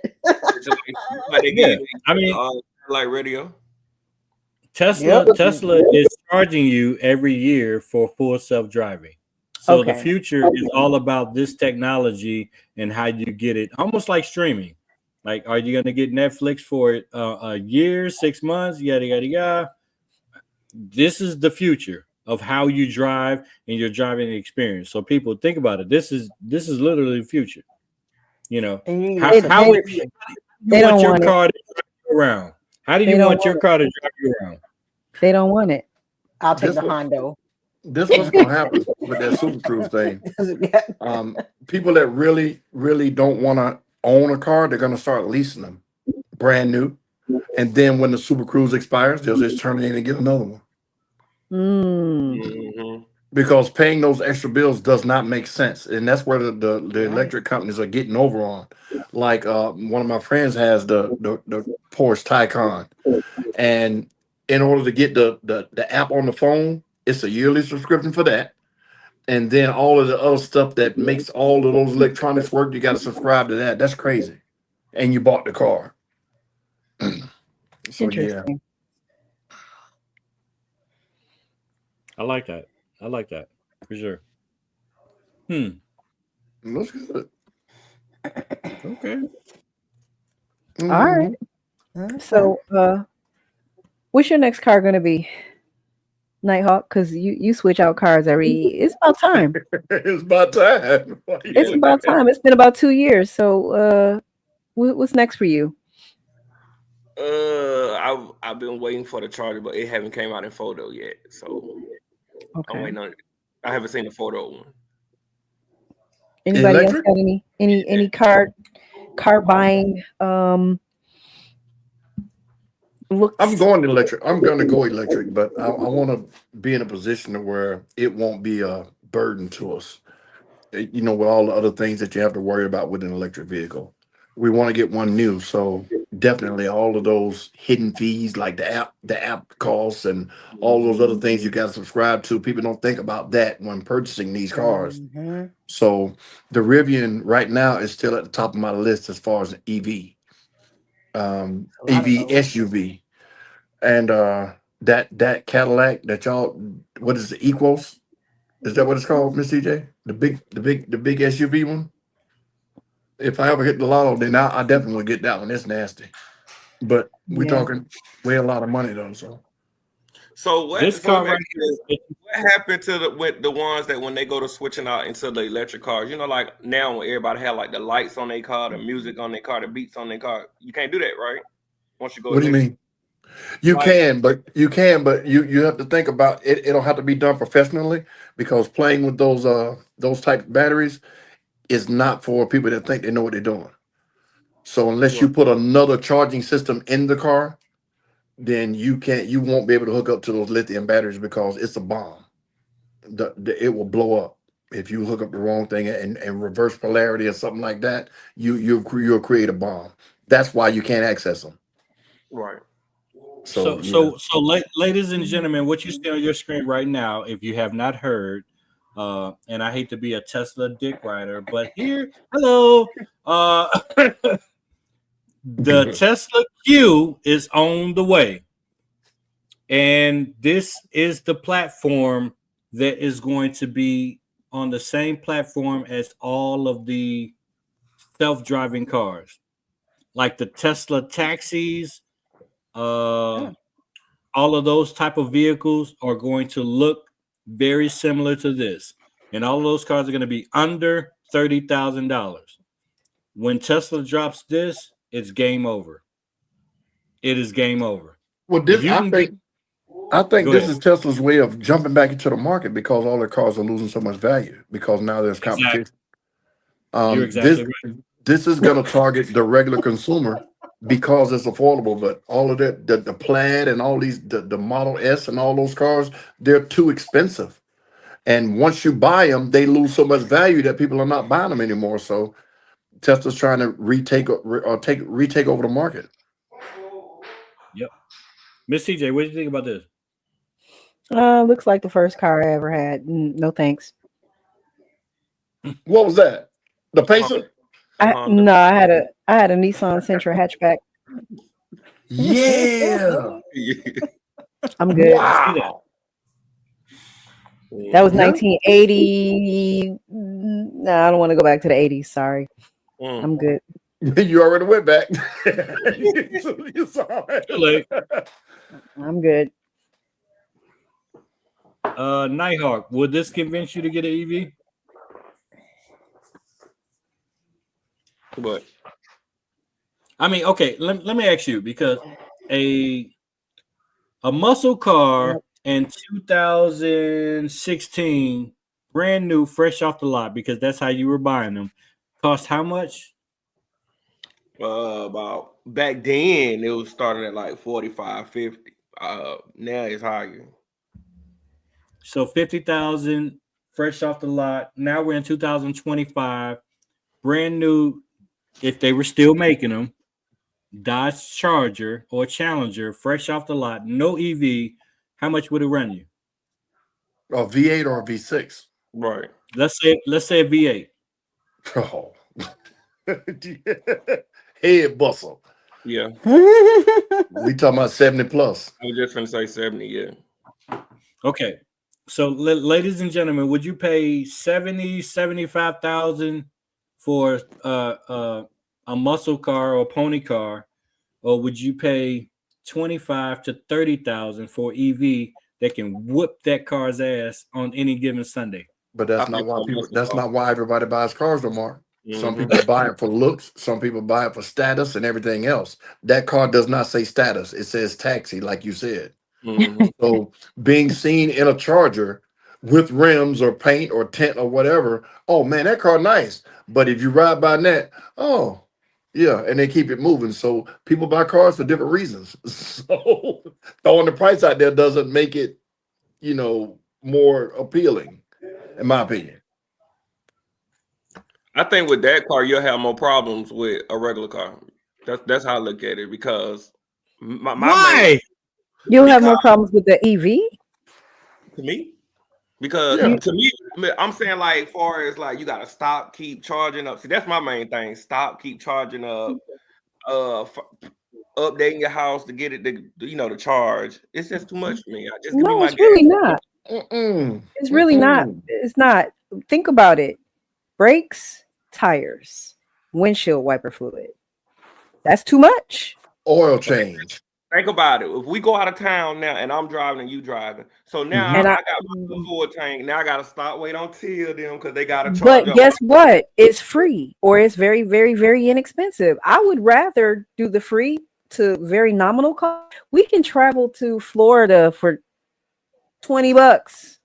Just like they Yeah, gave I mean, like radio. Tesla Yep. Tesla is charging you every year for full self-driving. So the Okay. future is all about this technology and how you get it, almost like streaming. Like, are you going to get Netflix for a year, 6 months, yada yada yada? This is the future of how you drive and your driving experience. So people think about it. This is literally the future. You know, And you how, listen, how would they- you They want don't your want it. car to drive you around? How do They you don't want your want car to drive you around? They don't want it. I'll take This the what- Hondo. This what's gonna happen with that Super Cruise thing. People that really, really don't want to own a car, they're gonna start leasing them, brand new. And then when the Super Cruise expires, they'll just turn it in and get another one. Mm. Because paying those extra bills does not make sense, and that's where the electric companies are getting over on. Like one of my friends has the Porsche Taycan, and in order to get the app on the phone, it's a yearly subscription for that, and then all of the other stuff that makes all of those electronics work, you got to subscribe to that. That's crazy, and you bought the car. So yeah, Interesting. I like that. I like that for sure. looks good. Okay. All right. So what's your next car gonna be? Nighthawk, because you switch out cars it's about time. It's about time. It's about time. It's been about 2 years. So what's next for you? I've been waiting for the Charger, but it haven't came out in photo yet. So I'm Okay. waiting on it. I haven't seen the photo one. Anybody Electric? else got any car buying looks? I'm going electric. I'm going to go electric, but I want to be in a position to where it won't be a burden to us. You know, with all the other things that you have to worry about with an electric vehicle. We want to get one new, so definitely all of those hidden fees like the app costs and all those other things you got to subscribe to. People don't think about that when purchasing these cars. Mhm. So the Rivian right now is still at the top of my list as far as an EV, EV SUV, and that Cadillac that y'all, what is the Equos? Is that what it's called, Miss CJ? The big SUV one. If I ever hit the lotto, then I definitely will get that one. It's nasty, but we're Yeah. talking way a lot of money though. So what? This so car let me right ask you, what happened to with the ones that when they go to switching out into the electric cars? You know, like now when everybody have like the lights on their car, the music on their car, the beats on their car. You can't do that, right? Once you go. What do you electric. mean? You Like- can, but you have to think about it. It'll have to be done professionally because playing with those type of batteries is not for people that think they know what they're doing. So unless you put another charging system in the car, then you won't be able to hook up to those lithium batteries because it's a bomb. It will blow up if you hook up the wrong thing and reverse polarity or something like that. You'll create a bomb. That's why you can't access them. Right. So, ladies and gentlemen, what you see on your screen right now, if you have not heard, and I hate to be a Tesla dick rider, but hello, the Tesla Q is on the way. And this is the platform that is going to be on the same platform as all of the self-driving cars, like the Tesla taxis. All of those type of vehicles are going to look very similar to this, and all of those cars are going to be under $30,000. When Tesla drops this, it's game over. It is game over. Well, If you can I think Go this ahead. is Tesla's way of jumping back into the market because all their cars are losing so much value because now there's Exactly. competition. You're exactly right. This is going to target the regular consumer because it's affordable. But all of that, the Plaid and all these, the Model S and all those cars, they're too expensive. And once you buy them, they lose so much value that people are not buying them anymore. So Tesla's trying to retake over the market. Yep. Miss CJ, what do you think about this? Looks like the first car I ever had. No thanks. What was that? The Pacer? No, I had a Nissan Sentra hatchback. Yeah. I'm good. Wow. That was Yeah. 1980. No, I don't want to go back to the 80s. Sorry. I'm good. You already went back. You saw it. I'm good. Nighthawk, would this convince you to get an EV? What? I mean, okay, let me ask you, because a muscle car in 2016, brand new, fresh off the lot, because that's how you were buying them, cost how much? About back then it was starting at like 45, 50. Now it's higher. So 50,000 fresh off the lot. Now we're in 2025, brand new. If they were still making them, Dodge Charger or Challenger, fresh off the lot, no EV, how much would it run you? A V8 or a V6? Right. Let's say a V8. Oh. Head bustle. Yeah. We talking about 70 plus. I was just gonna say 70, yeah. Okay. So ladies and gentlemen, would you pay 75,000 for a muscle car or a pony car, or would you pay 25 to 30,000 for EV that can whoop that car's ass on any given Sunday? But that's not why everybody buys cars no more. Some people buy it for looks, some people buy it for status and everything else. That car does not say status, it says taxi, like you said. So being seen in a Charger with rims or paint or tint or whatever, oh man, that car nice. But if you ride by that, oh yeah, and they keep it moving. So people buy cars for different reasons. So throwing the price out there doesn't make it, more appealing, in my opinion. I think with that car, you'll have more problems with a regular car. That's how I look at it, because Why? You'll have more problems with the EV? To me? Because to me, I'm saying like far as like you gotta stop, keep charging up. See, that's my main thing. Stop, keep charging up, updating your house to get it to charge. It's just too much for me. No, it's really not. It's really not. It's not. Think about it. Brakes, tires, windshield wiper fluid. That's too much. Oil change. Think about it. If we go out of town now and I'm driving and you driving, so now I got my full tank. Now I gotta stop, wait until them because they gotta charge. But guess what? It's free, or it's very, very, very inexpensive. I would rather do the free to very nominal cost. We can travel to Florida for $20.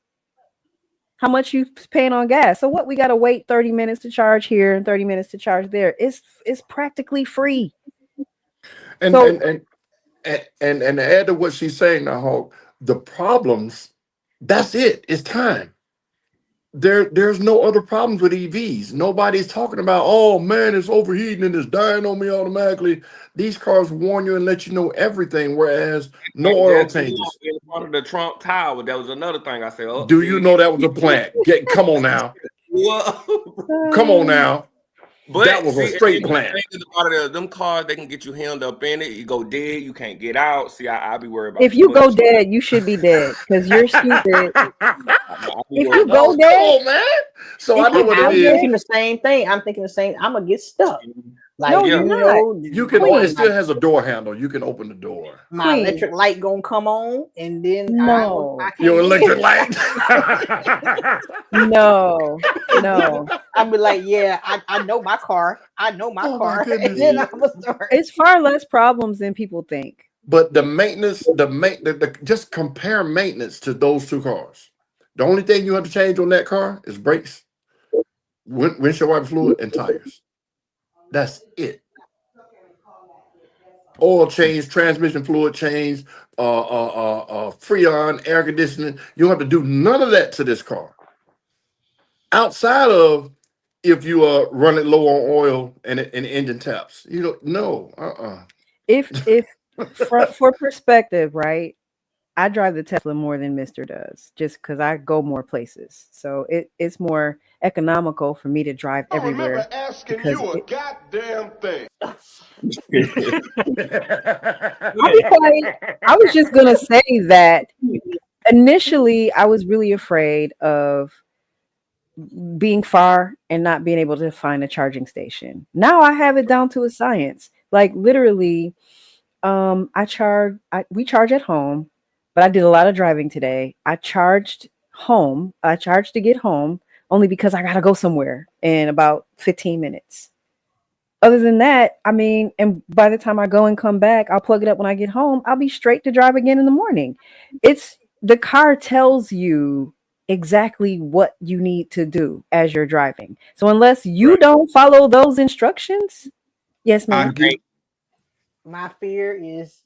How much you paying on gas? So what? We gotta wait 30 minutes to charge here and 30 minutes to charge there. It's practically free. And to add to what she's saying now, Hulk, the problems, that's it. It's time. There's no other problems with EVs. Nobody's talking about, oh man, it's overheating and it's dying on me automatically. These cars warn you and let you know everything, whereas no oil changes. In front of the Trump Tower, that was another thing I said. Oh, do you know that was a plant? Come on now. Whoa. Come on now. But That was a see, straight and plan. the thing is about it, them cars, they can get you hemmed up in it. You go dead, you can't get out. See, I be worried about If too you go much. dead, you should be dead because you're stupid. I be If worried you about go Come dead, on, man. So I if know you what it go I'm is. thinking dead, the same thing. I'm thinking the same. I'm gonna get stuck. Like no, Yeah. you're you not. know, You can. It Queen, still has a door handle. You can open the door. my Queen, electric light gonna come on, and then I no, can't Your get electric in. light. no, And no. then I'll be like, yeah, I know my car. I know my Oh my car. goodness. And then I'm gonna start. It's far less problems than people think. But the maintenance, just compare maintenance to those two cars. The only thing you have to change on that car is brakes, windshield wiper fluid, and tires. That's it. Oil change, transmission fluid change, Freon, air conditioning. You don't have to do none of that to this car. Outside of if you run it low on oil and the engine taps. You don't no. If for perspective, right? I drive the Tesla more than Mr. does, just because I go more places. So it's more economical for me to drive I remember everywhere. asking because you a it- goddamn thing. I'll be quiet. I was just gonna say that initially I was really afraid of being far and not being able to find a charging station. Now I have it down to a science. Like literally, we charge at home, but I did a lot of driving today. I charged home. I charged to get home only because I gotta go somewhere in about 15 minutes. Other than that, I mean, and by the time I go and come back, I'll plug it up when I get home. I'll be straight to drive again in the morning. It's the car tells you exactly what you need to do as you're driving. So unless you Right. don't follow those instructions, yes, I ma'am. get, My fear is,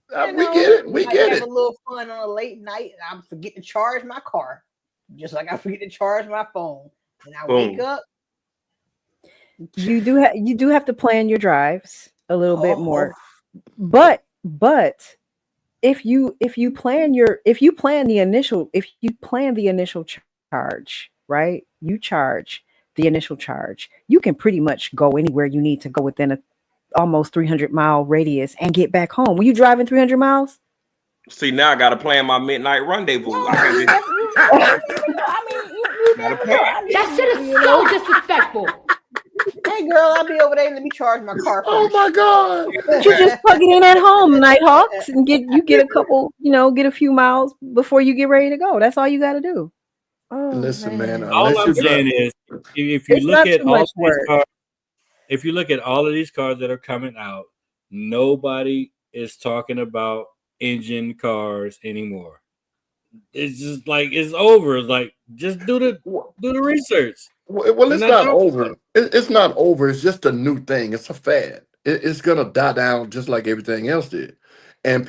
we get it. We I get have it. a little fun on a late night, and I forget to charge my car, just like I forget to charge my phone. And I wake Boom. up. You do have to plan your drives a little bit more. Oh, But if you plan the initial charge, right? You charge the initial charge. You can pretty much go anywhere you need to go within a almost 300-mile radius and get back home. Were you driving 300 miles? See, now I gotta plan my midnight rendezvous. I can't just I mean, you gotta never plan. know. I mean, That shit is you know, so disrespectful. hey girl, I'll be over there. Let me charge my car Oh first. my God. But you just plug it in at home, Nighthawks, and get a couple, get a few miles before you get ready to go. That's all you got to do. Oh, Listen, man. All Unless I'm you drive, saying is, if you It's look not at too all much of these work. cars, if you look at all of these cars that are coming out, nobody is talking about engine cars anymore. It's just like it's over. It's like just do the research. well, it's You're not not talking about over. It's not over. It's just a new thing. It's a fad. It's gonna die down just like everything else did. And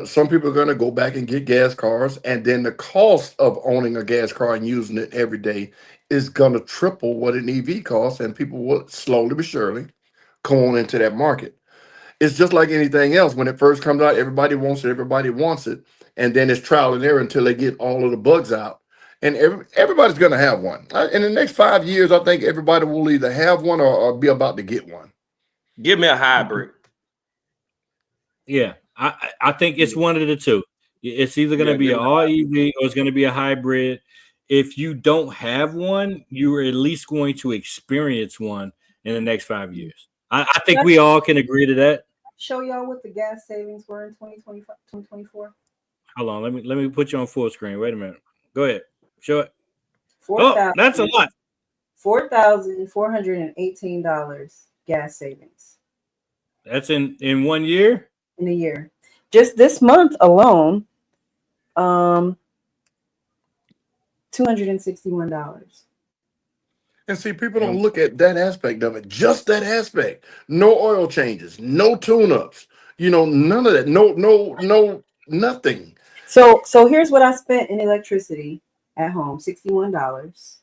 some people are gonna go back and get gas cars, and then the cost of owning a gas car and using it every day is gonna triple what an EV costs, and people will slowly but surely come on into that market. It's just like anything else. When it first comes out, everybody wants it, and then it's trial and error until they get all of the bugs out. And everybody's going to have one. In the next 5 years, I think everybody will either have one or be about to get one. Give me a hybrid. Yeah, I think it's one of the two. It's either going to Yeah, be give an me a all hybrid. EV or it's going to be a hybrid. If you don't have one, you are at least going to experience one in the next 5 years. I think we all can agree to that. Show y'all what the gas savings were in 2024. Hold on, let me put you on full screen. Wait a minute. Go ahead. Show it. $4,000 Oh, that's a lot. $4,418 gas savings That's in 1 year. in a year. Just this month alone, $261. And see, people don't look at that aspect of it, just that aspect. No oil changes, no tune-ups, none of that. No, nothing. So here's what I spent in electricity at home: $61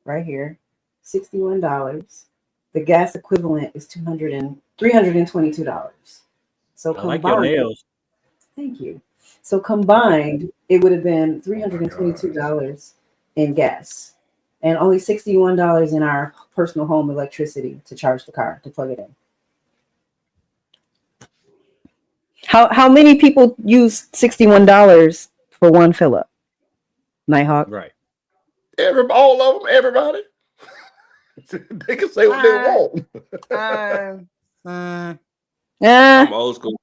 right here, $61. The gas equivalent is $322. So I like your combined, nails. thank you. So combined, it would have been $322 in gas and only $61 in our personal home electricity to charge the car, to plug it in. How many people use $61 for one fill up? Nighthawk. Right. All of them, everybody. They can say what they want. I'm old school.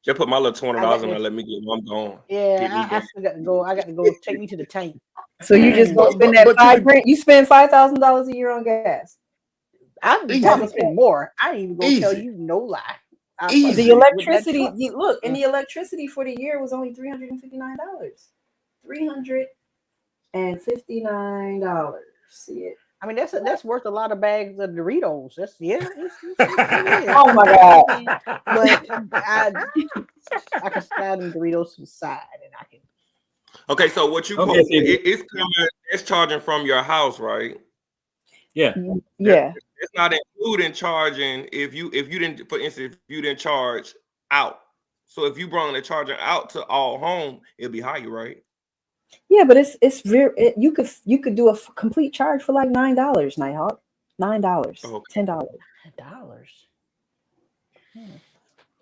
Just put my little $20 in there, let me get where I'm going. Get me Yeah, I there. still got to go. I got to go. Take me to the tank. So you just go spend that $5,000. You spend $5,000 a year on gas. I'm probably spend more. I ain't even gonna tell Easy. you no lie. The electricity, look, and the electricity for the year was only $359. $359. See it? I mean, that's worth a lot of bags of Doritos. That's Oh my God! But I can slide them Doritos to the side, and I can. Okay, so what you Okay, it's coming, it's charging from your house, right? Yeah. Yeah. It's not including charging if you didn't, for instance, if you didn't charge out. So if you brought the charger out to all home, it'd be higher, right? Yeah, but it's very you could do a complete charge for like $9, Nighthawk. $9, Okay. $10.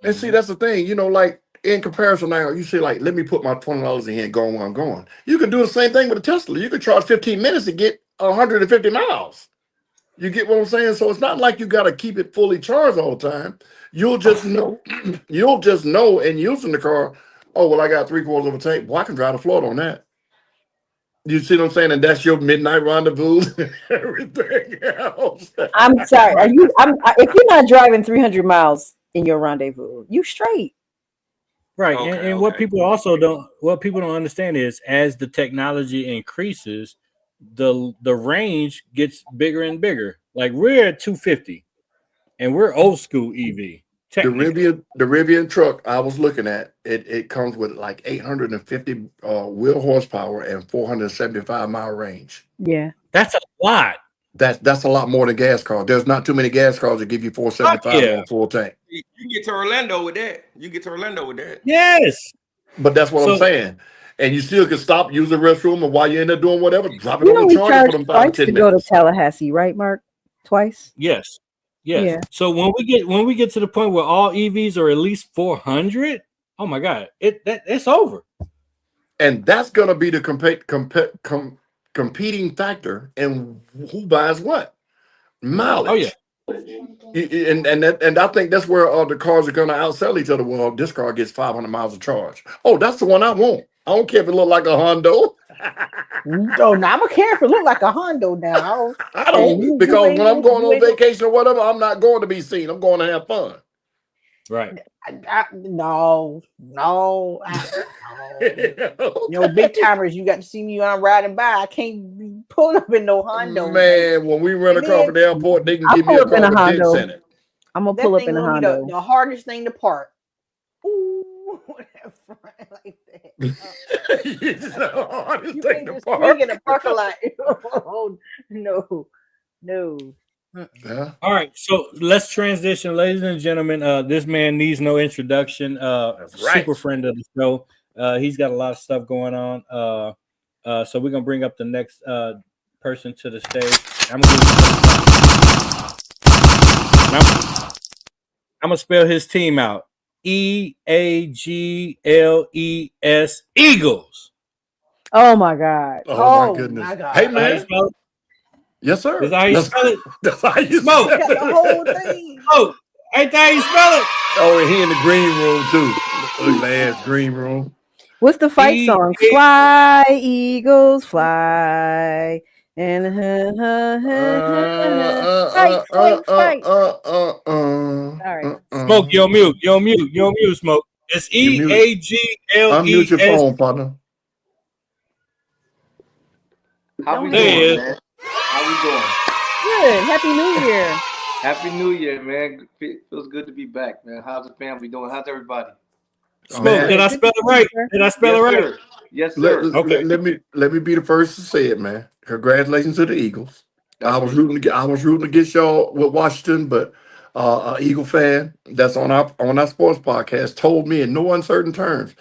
And see, that's the thing, like in comparison now, you say like, let me put my $20 in here and go where I'm going. You can do the same thing with a Tesla. You can charge 15 minutes to get 150 miles. You get what I'm saying? So it's not like you got to keep it fully charged all the time. You'll just know, in using the car, oh, well, I got 3/4 of a tank. Well, I can drive to Florida on that. You see what I'm saying? And that's your midnight rendezvous and everything else. I'm sorry. If you're not driving 300 miles in your rendezvous, you straight. Right. Okay, and what people don't understand is as the technology increases, the range gets bigger and bigger. Like we're at 250 and we're old school EV. The Rivian truck I was looking at, it comes with like 850 wheel horsepower and 475-mile range. Yeah. That's a lot. That's a lot more than gas cars. There's not too many gas cars that give you 475 on a full tank. You get to Orlando with that. Yes. But that's what I'm saying. And you still can stop, use the restroom, and while you're in there doing whatever, drop it You on know the we charger charged for them 5 twice to 10 to go to minutes. Tallahassee, right, Mark? Twice. Yes. Yeah. So when we get to the point where all EVs are at least 400, oh my God, it's over. And that's going to be the competing factor in who buys what mileage. Oh yeah. And I think that's where the cars are going to outsell each other. Well, this car gets 500 miles of charge. Oh, that's the one I want. I don't care if it look like a Hondo. Oh, now I'm gonna care if it look like a Hondo now. I don't, because when I'm going on vacation or whatever, I'm not going to be seen. I'm going to have fun. Right. No. Big timers, you got to see me when I'm riding by. I can't be pulling up in no Hondo. Man, when we run a car from the airport, they can give me a car with dents in it. I'm gonna pull up in a Hondo. The hardest thing to park. Ooh, like that. The hardest thing to just park. swing in the parking lot. Oh, no. Yeah. All right, so let's transition, ladies and gentlemen. This man needs no introduction. That's right. Super friend of the show. He's got a lot of stuff going on. So we're gonna bring up the next person to the stage. I'm gonna spell his team out. EAGLES Eagles. Oh my God. Oh my goodness. My God. Hey man. Yes, sir. Is that how you spell it? That's how you Smoke. spell The whole thing. Oh, ain't that how you spell it? Oh, and he in the green room too. Ugly ass green room. What's the fight song? Fly, Eagles, fly. And fight. All right. Smoke, you're mute. You're mute, Smoke. It's EAGLES. Unmute your phone, partner. How we There he doing, is. man? How we doing? Good. Happy New Year. Happy New Year, man. Feels good to be back, man. How's the family doing? How's everybody? Smoke, did I spell it right? Did I spell it right? Sir. Yes, sir. Let me be the first to say it, man. Congratulations to the Eagles. I was rooting against y'all with Washington, but an Eagle fan that's on our sports podcast told me in no uncertain terms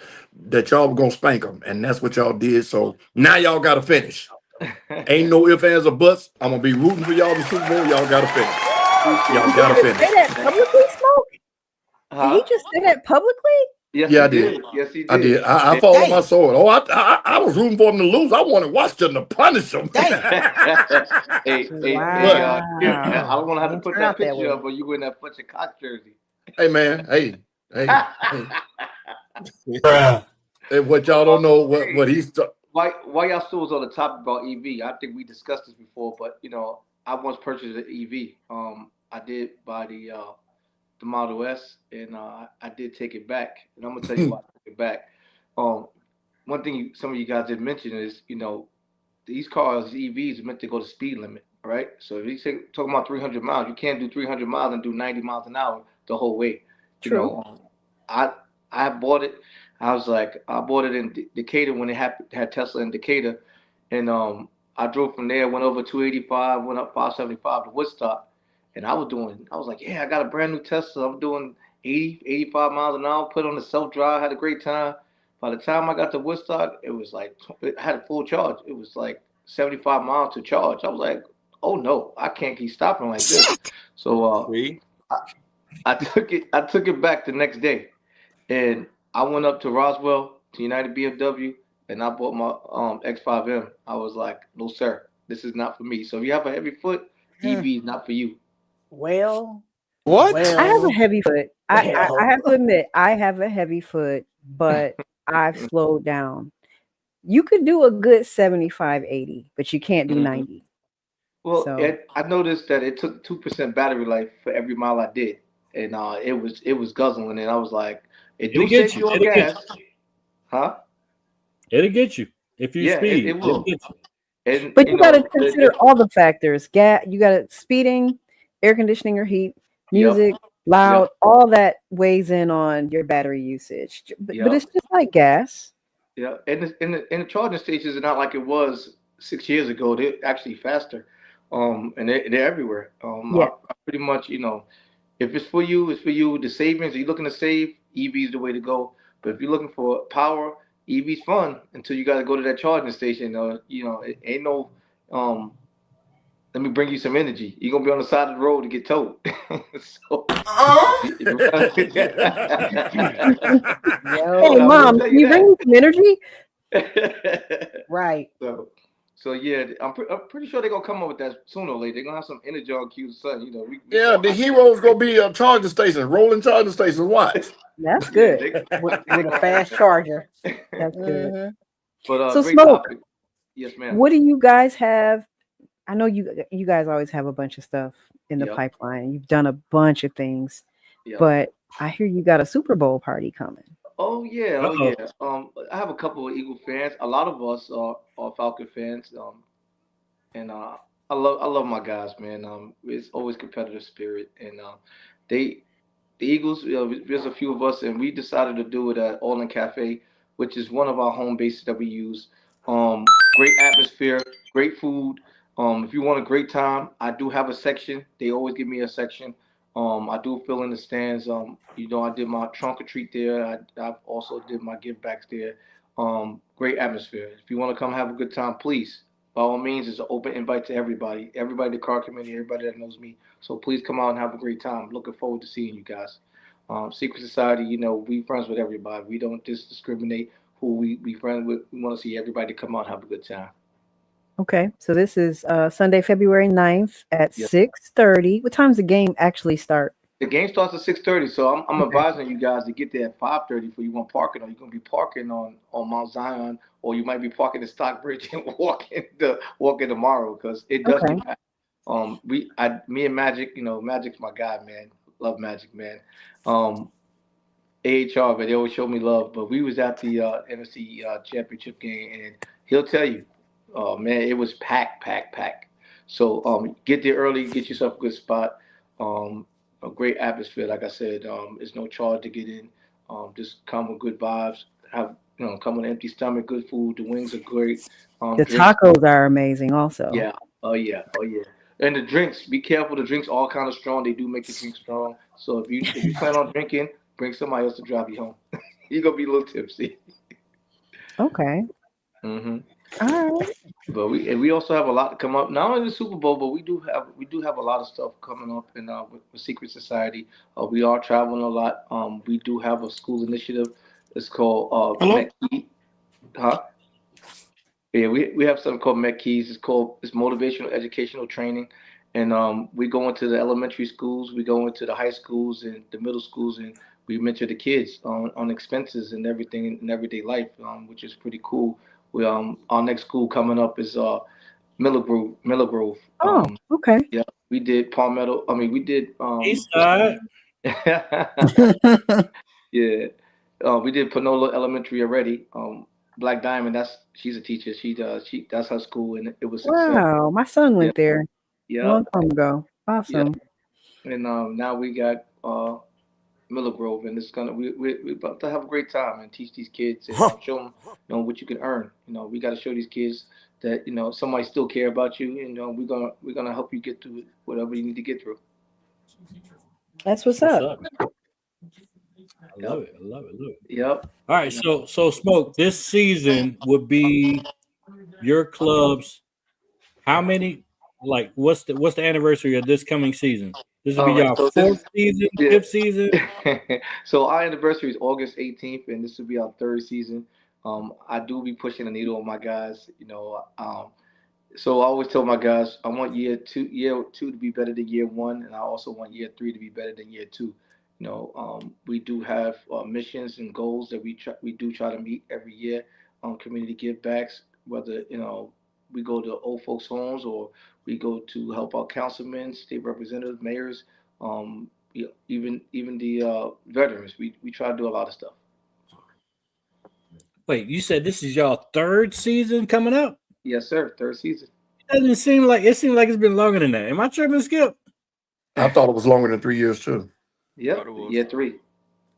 that y'all were gonna spank them, and that's what y'all did. So now y'all got to finish. Ain't no ifs, ands, or buts. I'm gonna be rooting for y'all in the Super Bowl. Y'all gotta finish. Y'all gotta Did he just finish. say that publicly, Smoke? Did he just say that publicly? Yes, Yeah, he I did. Yes, he did. I did. I fought on my sword. Oh, I was rooting for him to lose. I wanted Washington to punish him. hey, Wow. I don't want to have to Didn't put turn that out that picture way. up, but you in that Fletcher Cox jersey. Hey, man. Hey. And what y'all don't know, what he's Why y'all still was on the topic about EV? I think we discussed this before, but I once purchased an EV. I did buy the Model S, and I did take it back, and I'm gonna tell you why I took it back. One thing some of you guys did mention is, these cars, EVs, are meant to go the speed limit, right? So if you talking about 300 miles, you can't do 300 miles and do 90 miles an hour the whole way. True. I bought it. I bought it in Decatur when it had Tesla in Decatur, and I drove from there, went over 285, went up 575 to Woodstock, and I was like, yeah, I got a brand new Tesla. I'm doing 80, 85 miles an hour, put on the self-drive, had a great time. By the time I got to Woodstock, it was like, I had a full charge. It was like 75 miles to charge. I was like, oh no, I can't keep stopping like this. So I took it back the next day, and I went up to Roswell to United BMW, and I bought my X5M. I was like, no sir, this is not for me. So if you have a heavy foot, EV is not for you. Well, I have a heavy foot. I Well. have to admit, I have a heavy foot, but I've slowed down. You could do a good 75, 80, but you can't do 90. Well, So- I noticed that it took 2% battery life for every mile I did, and it was guzzling, and I was like, it do It'll get save you. you on It'll get gas, huh? It'll get you if you Yeah, speed. it will. It'll get you. And But you got to consider all the factors. You got to speeding, air conditioning or heat, music, loud, all that weighs in on your battery usage. But it's just like gas. Yeah, and the charging stations are not like it was 6 years ago. They're actually faster, and they're everywhere. Yeah. I pretty much, if it's for you, it's for you. The savings, are you looking to save? EV is the way to go. But if you're looking for power, EV's fun until you got to go to that charging station. It ain't no. Let me bring you some energy. You're gonna be on the side of the road to get towed. Hey, Mom, can you bring me some energy? Right. So yeah, I'm pretty sure they're gonna come up with that sooner or later. They're gonna have some energy on Q Sun. Yeah, the hero's gonna be a charging station, rolling charging stations. Watch. That's good. with a fast charger. That's good. But So great Smoke, topic. Yes, ma'am. what do you guys have? I know you guys always have a bunch of stuff in the Yep. pipeline. You've done a bunch of things, Yep. but I hear you got a Super Bowl party coming. Oh yeah, Uh-oh. I have a couple of Eagle fans. A lot of us are Falcon fans. And I love my guys, man. It's always competitive spirit, and the Eagles. There's a few of us, and we decided to do it at All In Cafe, which is one of our home bases that we use. Great atmosphere, great food. If you want a great time, I do have a section. They always give me a section. I do fill in the stands. I did my trunk or treat there. I also did my give backs there. Great atmosphere. If you want to come have a good time, please. By all means, it's an open invite to everybody in the car community, everybody that knows me. So please come out and have a great time. Looking forward to seeing you guys. Secret Society, we friends with everybody. We don't just discriminate who we friends with. We want to see everybody come out and have a good time. Okay, so this is Sunday, February 9th at Yep. 6:30. What time's the game actually start? The game starts at 6:30, so I'm advising you guys to get there at 5:30 for you want parking, or you're gonna be parking on Mount Zion, or you might be parking in Stockbridge and walking tomorrow because it does Okay. get packed. Me and Magic, Magic's my guy, man. Love Magic, man. AHR, but they always show me love. But we was at the NFC championship game, and he'll tell you, man, it was packed. So get there early, get yourself a good spot. A great atmosphere, like I said. There's no charge to get in. Just come with good vibes. Come with an empty stomach, good food. The wings are great. The Drinks- tacos are amazing, also. Yeah. Oh yeah. And the drinks, be careful. The drinks all kind of strong. They do make the drink strong. So if you plan on drinking, bring somebody else to drive you home. You're gonna be a little tipsy. Okay. Mm-hmm. All right. But we also have a lot to come up. Not only the Super Bowl, but we do have a lot of stuff coming up in with Secret Society. We are traveling a lot. We do have a school initiative. It's called Hello? MET. Huh? Yeah, we have something called MET-Keys. It's motivational educational training, and we go into the elementary schools, we go into the high schools and the middle schools, and we mentor the kids on expenses and everything in everyday life, which is pretty cool. We our next school coming up is Miller Grove. Oh, okay. Yeah, we did Palmetto. I mean, we did East side. yeah, we did Panola Elementary already. Black Diamond, she's a teacher. That's her school, and it was success. Wow, my son Yeah, went there a yeah, long time ago. yeah. Awesome. And now we got Miller Grove, and it's gonna we about to have a great time and teach these kids and show them what you can earn. We got to show these kids that somebody still care about you. We're gonna help you get through whatever you need to get through. That's what's What's up. up? I love it. I love it. Love it. Yep. All right. So Smoke, this season would be your club's how many? Like, what's the anniversary of this coming season? This will be All right. y'all So fourth season, fifth season. So our anniversary is August 18th, and this will be our third season. I do be pushing the needle on my guys. So I always tell my guys, I want year two to be better than year one, and I also want year three to be better than year two. We do have missions and goals that we do try to meet every year on community give backs, whether we go to old folks' homes or we go to help out councilmen, state representatives, mayors, even the veterans. We try to do a lot of stuff. Wait, you said this is y'all third season coming up? Yes, sir. Third season. It seems like it's been longer than that. Am I tripping, Skip? I thought it was longer than 3 years too. Yep. Year three.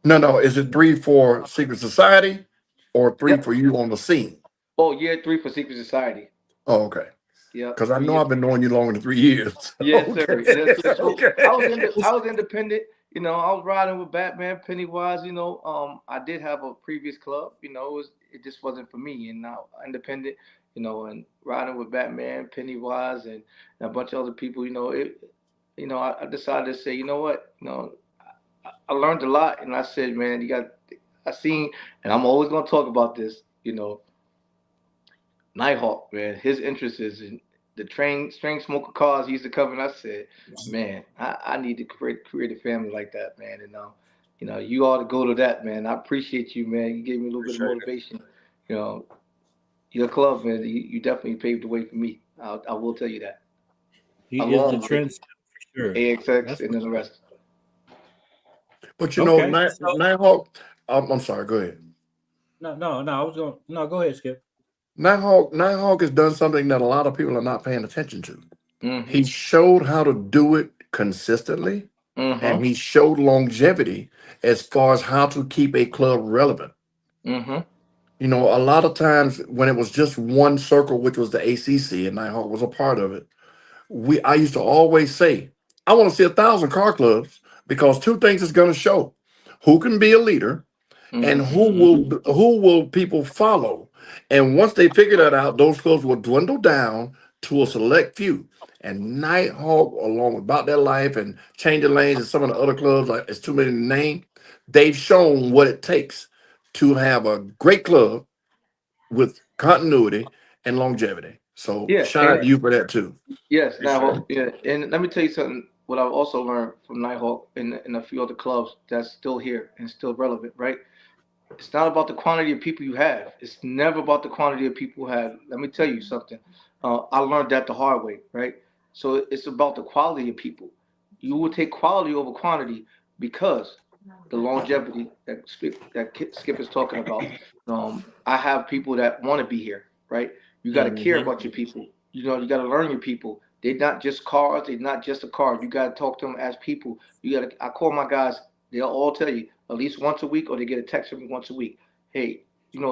No. Is it 3 for Secret Society or 3 Yep. for you on the scene? Oh, year three for Secret Society. Oh, okay. Yeah. Because I know I've been knowing you longer than 3 years. Yes, Okay. sir. Yes, sir. So Okay. I was independent. I was riding with Batman, Pennywise. I did have a previous club. It just wasn't for me. And now independent. And riding with Batman, Pennywise, and a bunch of other people. I decided to say, you know what? I learned a lot, and I said, man, I seen, and I'm always gonna talk about this. Nighthawk, man, his interest is in the string smoker cars he used to cover, and I said, man, I need to create a family like that, man. And you ought to go to that, man. I appreciate you, man. You gave me a little bit of motivation. Your club, man, you definitely paved the way for me. I will tell you that. He is Along the with trend for sure. AXX and then the rest. But Okay, Nighthawk, I'm sorry, go ahead. No. I was going. No, go ahead, Skip. Nighthawk has done something that a lot of people are not paying attention to. Mm-hmm. He showed how to do it consistently, Mm-hmm. and he showed longevity as far as how to keep a club relevant. Mm-hmm. A lot of times when it was just one circle, which was the ACC, and Nighthawk was a part of it, I used to always say, I want to see 1,000 car clubs because two things is going to show: who can be a leader, and who will people follow. And once they figure that out, those clubs will dwindle down to a select few. And Nighthawk, along with About That Life and Changing Lanes and some of the other clubs, like it's too many to name, they've shown what it takes to have a great club with continuity and longevity. So Yeah, shout out and to you for that too. yes, For Nighthawk. Yeah, and let me tell you something. What I've also learned from Nighthawk and a few other clubs that's still here and still relevant, right? It's not about the quantity of people you have. It's never about the quantity of people you have. Let me tell you something. I learned that the hard way, right? So it's about the quality of people. You will take quality over quantity because the longevity that Skip is talking about. I have people that want to be here, right? You got to care about your people. You got to learn your people. They're not just cars. They're not just a car. You got to talk to them as people. I call my guys. They'll all tell you at least once a week, or they get a text from me once a week. Hey,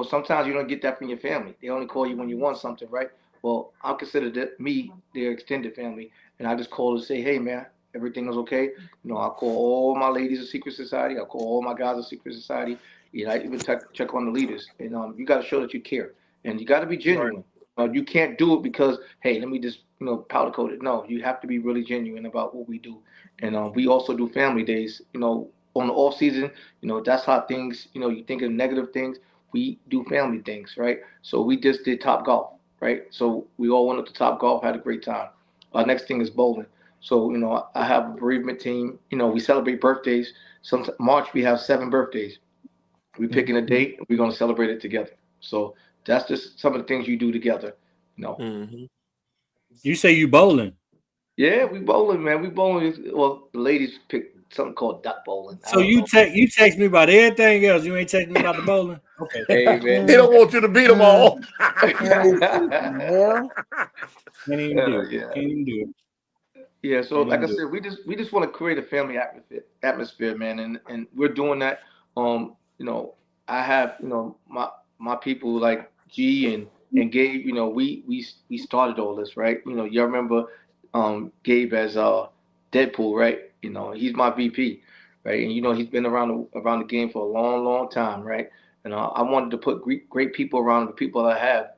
sometimes you don't get that from your family. They only call you when you want something, right? Well, I consider me their extended family, and I just call to say, hey, man, everything is okay. I call all my ladies of Secret Society. I call all my guys of Secret Society. I even check on the leaders. And you got to show that you care, and you got to be genuine. You can't do it because, hey, let me just, powder coat it. No, you have to be really genuine about what we do. And we also do family days, on the off season, that's how things, you think of negative things. We do family things, right? So we just did Top Golf, right? So we all went up to Top Golf, had a great time. Our next thing is bowling. So, I have a bereavement team. We celebrate birthdays. March, we have 7 birthdays. We're picking a date. We're going to celebrate it together. So that's just some of the things you do together. You say you bowling? Yeah, we bowling, man. We bowling. Well, the ladies pick something called duck bowling. So you text me about everything else. You ain't text me about the bowling. Okay. Hey, man. He don't want you to beat them all. Well, Can't even do it. Can't even do it. Yeah, so like I said, we just want to create a family atmosphere, man, and we're doing that. I have my people like G and Gabe. We started all this, right? Y'all remember Gabe as Deadpool, right? He's my VP, right? And he's been around the game for a long time, right? And I wanted to put great people around the people that I have.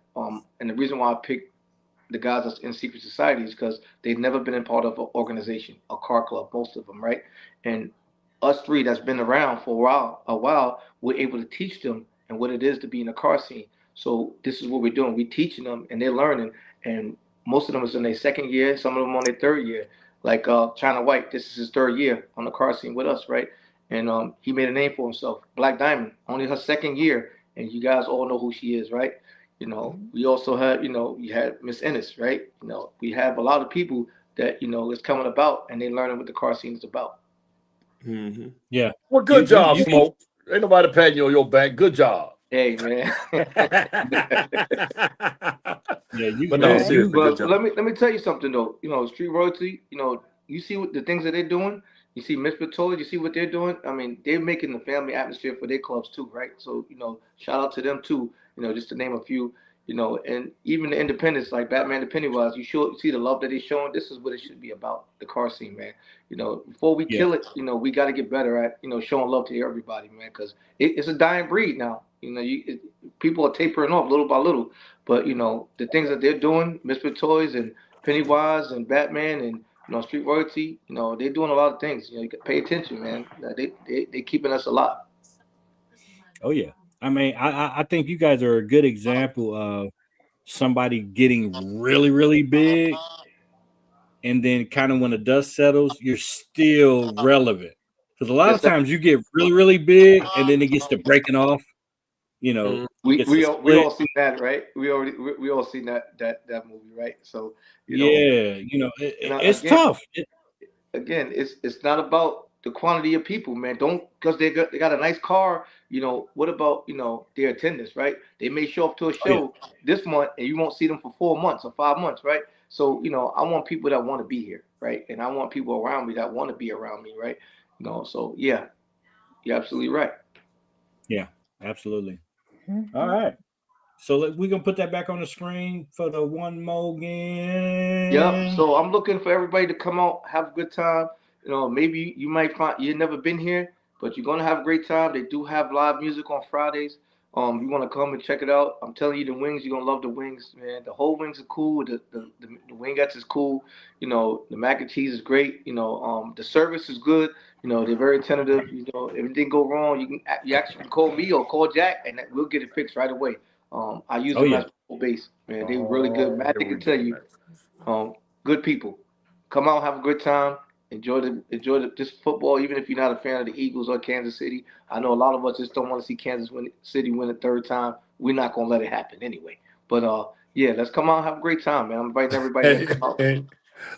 And the reason why I picked the guys that's in secret societies because they've never been in part of an organization, a car club, most of them, right? And us 3 that's been around for a while, we're able to teach them and what it is to be in a car scene. So this is what we're doing. We're teaching them and they're learning. And most of them is in their 2nd year, some of them on their 3rd year. Like China White, this is his 3rd year on the car scene with us, right? And he made a name for himself. Black Diamond, only her 2nd year. And you guys all know who she is, right? We also have, you had Miss Ennis, right? We have a lot of people that, is coming about and they learning what the car scene is about. Yeah. Well, good job, Smoke. Ain't nobody patting you on your back. Good job. Hey, man. But no, seriously, good job. Let me tell you something though. Street Royalty, you see what the things that they're doing. You see Misfit Toys, you see what they're doing. I mean, they're making the family atmosphere for their clubs too, right? So, shout out to them too. Just to name a few, and even the independents like Batman and Pennywise, you see the love that they're showing. This is what it should be about, the car scene, man. Before we kill it, we got to get better at, showing love to everybody, man, because it's a dying breed now. People are tapering off little by little, but the things that they're doing, Misfit Toys and Pennywise and Batman and Street Royalty, they're doing a lot of things. You pay attention, man. They keeping us alive. Oh yeah. I mean, I think you guys are a good example of somebody getting really, really big, and then kind of when the dust settles, you're still relevant. Because a lot of times you get really, really big, and then it gets to breaking off. We all seen that, right? We all seen that movie, right? So it's tough. Again, it's not about the quantity of people, man. Don't because they got a nice car. What about their attendance, right? They may show up to a show this month and you won't see them for 4 months or 5 months, right? So I want people that want to be here, right? And I want people around me that want to be around me, right? So yeah, you're absolutely right. Yeah, absolutely. All right. So we're gonna put that back on the screen for the one more game. Yeah. So I'm looking for everybody to come out, have a good time. Maybe you might find you've never been here, but you're gonna have a great time. They do have live music on Fridays. You want to come and check it out. I'm telling you, the wings, you're gonna love the wings, man. The whole wings are cool. The wingettes is cool. The mac and cheese is great. The service is good. They're very tentative. If anything go wrong, you actually can call me or call Jack, and we'll get it fixed right away. I use them as full base, man. They're really good. Matt, they can tell you, good people. Come out, have a good time. Enjoy this football, even if you're not a fan of the Eagles or Kansas City. I know a lot of us just don't want to see Kansas City win the 3rd time. We're not gonna let it happen anyway. But yeah, let's come out and have a great time, man. I'm inviting everybody to come out.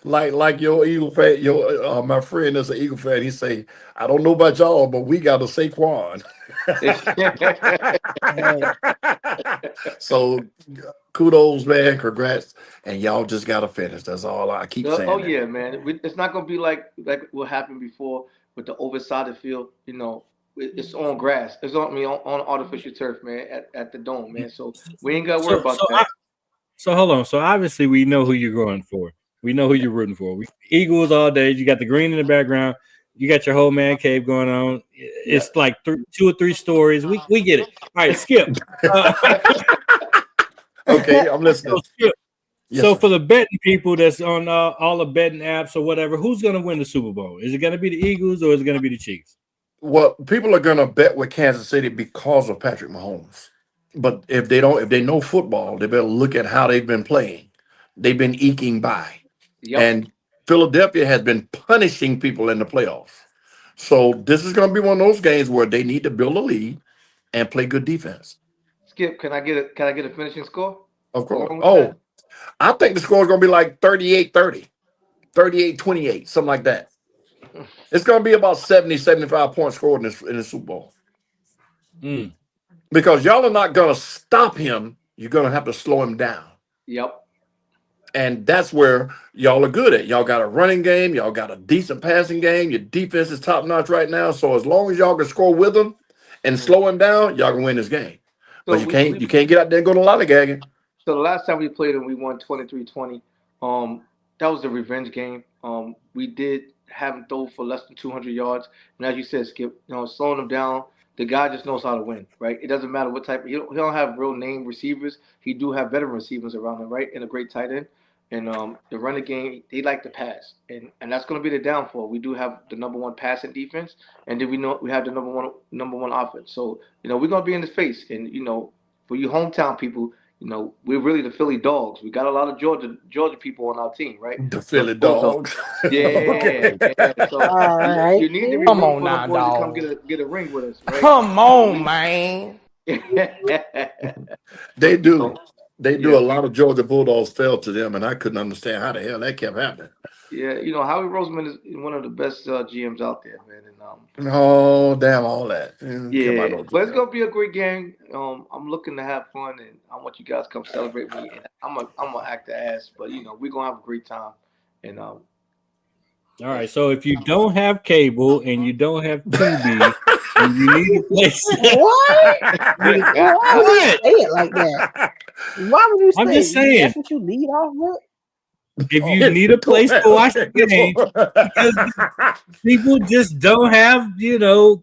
Like your Eagle fan, my friend is an Eagle fan. He say, I don't know about y'all, but we got a Saquon. So kudos, man. Congrats. And y'all just got to finish. That's all I keep saying. Oh, yeah, man. It's not going to be like what happened before with the oversized field. It's on grass. It's on artificial turf, man, at the Dome, man. So we ain't got to worry about that. So hold on. So obviously we know who you're going for. We know who you're rooting for. Eagles all day. You got the green in the background. You got your whole man cave going on. It's like 2 or 3 stories. We get it. All right, Skip. Okay, I'm listening. Yes, So sir. for the betting people that's on all the betting apps or whatever, who's going to win the Super Bowl? Is it going to be the Eagles or is it going to be the Chiefs? Well, people are gonna bet with Kansas City because of Patrick Mahomes. But if they know football, they better look at how they've been playing. They've been eking by. Yep. And Philadelphia has been punishing people in the playoffs. So this is gonna be one of those games where they need to build a lead and play good defense. Skip, can I get a finishing score? Of course. Along with Oh, that? I think the score is gonna be like 38-30, 38-28, something like that. It's gonna be about 70, 75 points scored in the Super Bowl. Mm. Because y'all are not gonna stop him. You're gonna have to slow him down. Yep. And that's where y'all are good at. Y'all got a running game. Y'all got a decent passing game. Your defense is top notch right now. So as long as y'all can score with him and slow him down, y'all can win this game. So But you can't get out there and go to lollygagging. So the last time we played and we won 23-20, that was the revenge game. We did have him throw for less than 200 yards. And as you said, Skip, slowing him down, the guy just knows how to win, right? It doesn't matter what type. He don't have real name receivers. He do have veteran receivers around him, right? And a great tight end. And the running game, they like to pass. And that's going to be the downfall. We do have the number one passing defense. And then we have the number one offense. So, we're going to be in his face. And, for you hometown people, we're really the Philly dogs. We got a lot of Georgia people on our team, right? The Philly dogs. Yeah. Okay. Yeah. So All right. you need to be Come rooting on for now, the boys to come dog. get a ring with us, right? Come on, man. They do. They do. Yeah. A lot of Georgia Bulldogs fell to them, and I couldn't understand how the hell that kept happening. Yeah, Howie Roseman is one of the best GMs out there, man. And Oh, damn, all that. yeah, but it's gonna be a great game. I'm looking to have fun, and I want you guys to come celebrate me. And I'm gonna act the ass, but we're gonna have a great time. And All right. So if you don't have cable and you don't have Tubi, and you need a place. What? Why would you What? say it like that? Why would you say I'm just it? saying. That's what you lead off with? If you need a place to watch the game, because people just don't have,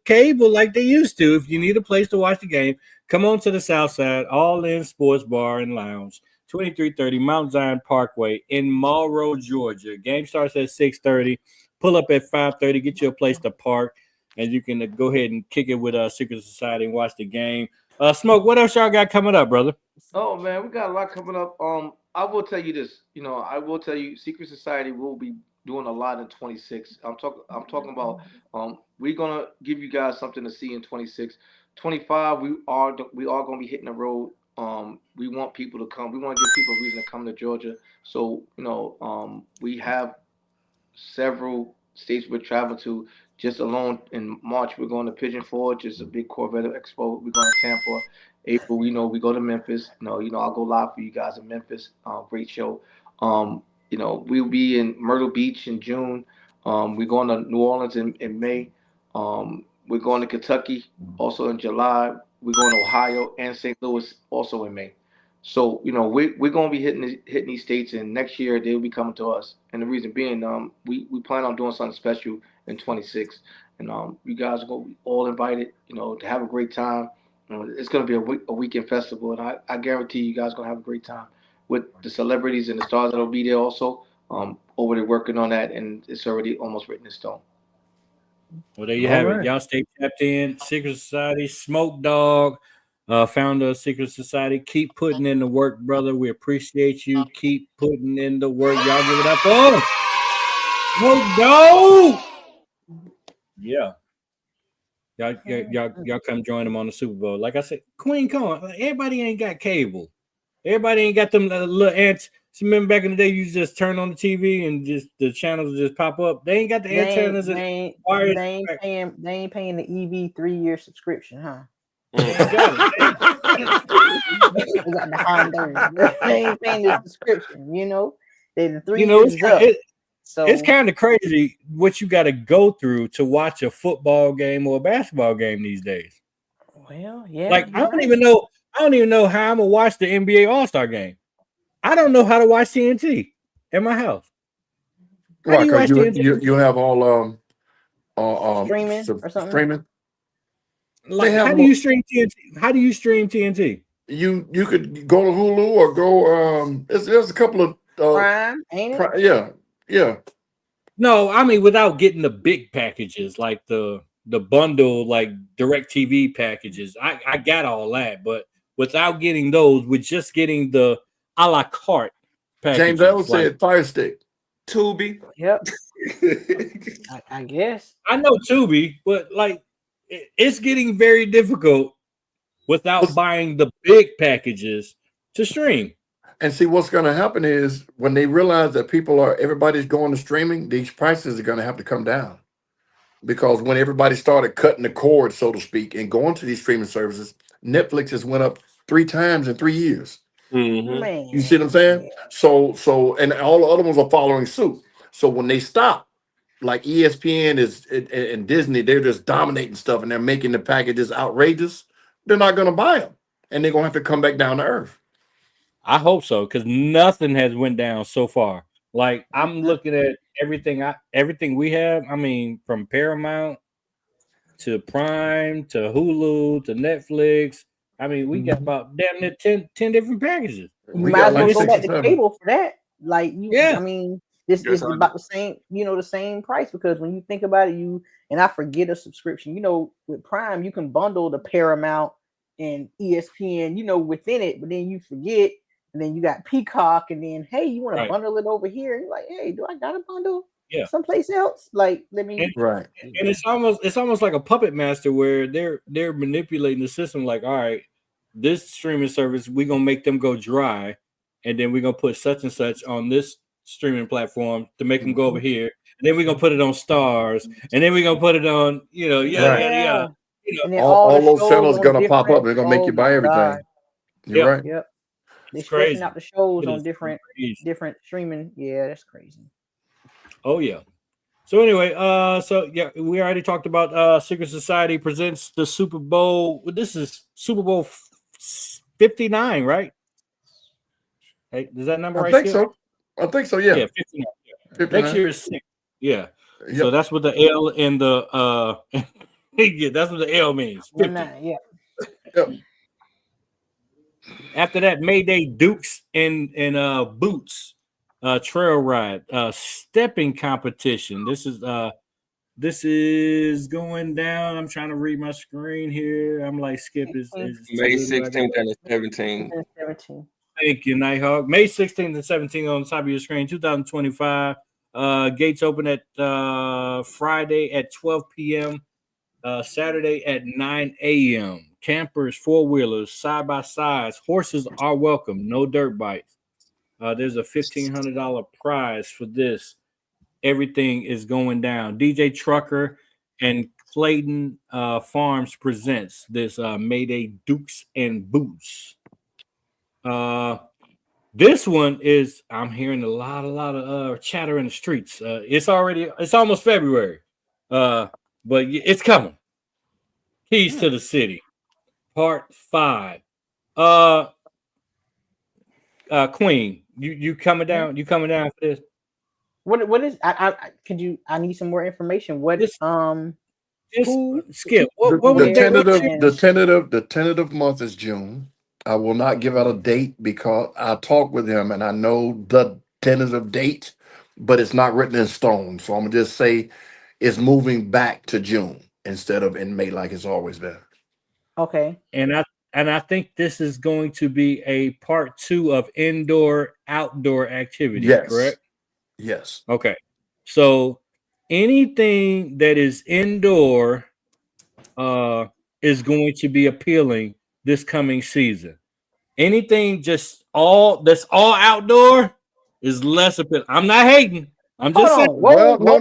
cable like they used to. If you need a place to watch the game, come on to the South Side, All In Sports Bar and Lounge, 2330 Mount Zion Parkway in Monroe, Georgia. Game starts at 6:30. Pull up at 5:30. Get you a place to park, and you can go ahead and kick it with Secret Society and watch the game. Smoke, what else y'all got coming up, brother? oh man, we got a lot coming up. I will tell you this. I will tell you, Secret Society will be doing a lot in 26. I'm talking about. We're gonna give you guys something to see in 26. 25, we are gonna be hitting the road. We want people to come. We want to give people a reason to come to Georgia. So we have several states we're traveling to. Just alone in March, we're going to Pigeon Forge. It's a big Corvette Expo. We're going to Tampa. April, we go to Memphis. I'll go live for you guys in Memphis. Great show. We'll be in Myrtle Beach in June. We're going to New Orleans in May. We're going to Kentucky also in July. We're going to Ohio and St. Louis also in May. So, we're going to be hitting these states, and next year they'll be coming to us. And the reason being, we plan on doing something special in 26. And you guys are going to be all invited, to have a great time. It's going to be a weekend festival, and I guarantee you guys are going to have a great time with the celebrities and the stars that will be there also. Over there working on that, and it's already almost written in stone. Well, there you have it. Y'all stay tapped in. Secret Society, Smoke Dog, founder of Secret Society. Keep putting in the work, brother. We appreciate you. Keep putting in the work. Y'all give it up. Oh, Smoke Dog. Yeah. Y'all come join them on the Super Bowl. Like I said, Queen, come on. Everybody ain't got cable. Everybody ain't got them little ants. Remember back in the day, you just turn on the TV and just the channels just pop up. They ain't got the antennas. They ain't paying the EV 3-year subscription, huh? They ain't paying the subscription, They the 3 years is up. So it's kind of crazy what you got to go through to watch a football game or a basketball game these days. Well, yeah. Like I don't even know how I'm gonna watch the NBA All-Star game. I don't know how to watch TNT at my house. How do you watch TNT? You have all streaming or something? Streaming. Like, how do you stream TNT? How do you stream TNT? you could go to Hulu or go. There's a couple of Prime, ain't it? yeah. No, I mean without getting the big packages like the bundle, like DirecTV packages. I got all that, but without getting those, with just getting the a la carte packages. James Evans said Fire Stick. Tubi. Yep. I guess. I know Tubi, but like it's getting very difficult without buying the big packages to stream. And see, what's going to happen is when they realize that everybody's going to streaming, these prices are going to have to come down. Because when everybody started cutting the cord, so to speak, and going to these streaming services, Netflix has went up 3 times in 3 years. Man. You see what I'm saying? So, and all the other ones are following suit. So when they stop, like ESPN and Disney, they're just dominating stuff and they're making the packages outrageous. They're not going to buy them, and they're going to have to come back down to earth. I hope so, because nothing has went down so far. Like I'm looking at everything we have. I mean, from Paramount to Prime to Hulu to Netflix. I mean, we got about damn near 10 different packages. You might as well go back to cable for that. Like I mean, this is about the same, the same price, because when you think about it, and I forget a subscription, with Prime, you can bundle the Paramount and ESPN, within it, but then you forget, and then you got Peacock, and then, hey, you want to bundle it over here, and you're like, hey, do I got a bundle? Yeah, someplace else. Like, let me right. And it's almost like a puppet master where they're manipulating the system. Like, all right, this streaming service, we're gonna make them go dry, and then we're gonna put such and such on this streaming platform to make them go over here, and then we're gonna put it on Stars, and then we're gonna put it on, yada. And then all those shows channels on gonna pop different- up. They're gonna make you buy everything. God. You're right. Yep. They're It's stretching crazy. out the shows It on is different streaming. Yeah, that's crazy. Oh yeah. So anyway, we already talked about Secret Society presents the Super Bowl. This is Super Bowl 59, right? Hey, is that number I right? think Skip? so. I think so. Yeah. Yeah, 59. 59. Next year is 6. Yeah. Yep. So that's what the L in the yeah, that's what the L means. 50. Yeah. Yep. After that, Mayday Dukes and Boots trail ride stepping competition. This is going down. I'm trying to read my screen here. I'm like, Skip is May 16th and 17th. Thank you, Nighthawk. May 16th and 17th on the top of your screen, 2025. Gates open at Friday at 12 p.m. Saturday at 9 a.m. Campers, four-wheelers, side-by-sides, horses are welcome. No dirt bikes. There's a $1,500 prize for this. Everything is going down. DJ Trucker and Clayton Farms presents this Mayday Dukes and Boots. This one is, I'm hearing a lot of chatter in the streets. It's almost February, but it's coming. Keys to the City, Part 5. Queen, you coming down? You coming down for this? What is? I need some more information. What is Skip? The tentative month is June. I will not give out a date because I talked with him and I know the tentative date, but it's not written in stone. So I'm gonna just say it's moving back to June instead of in May like it's always been. Okay. And I think this is going to be a part 2 of indoor-outdoor activities, Yes. correct? Yes. Okay. So anything that is indoor is going to be appealing this coming season. Anything that's all outdoor is less appealing. I'm not hating. I'm just saying. Well, no.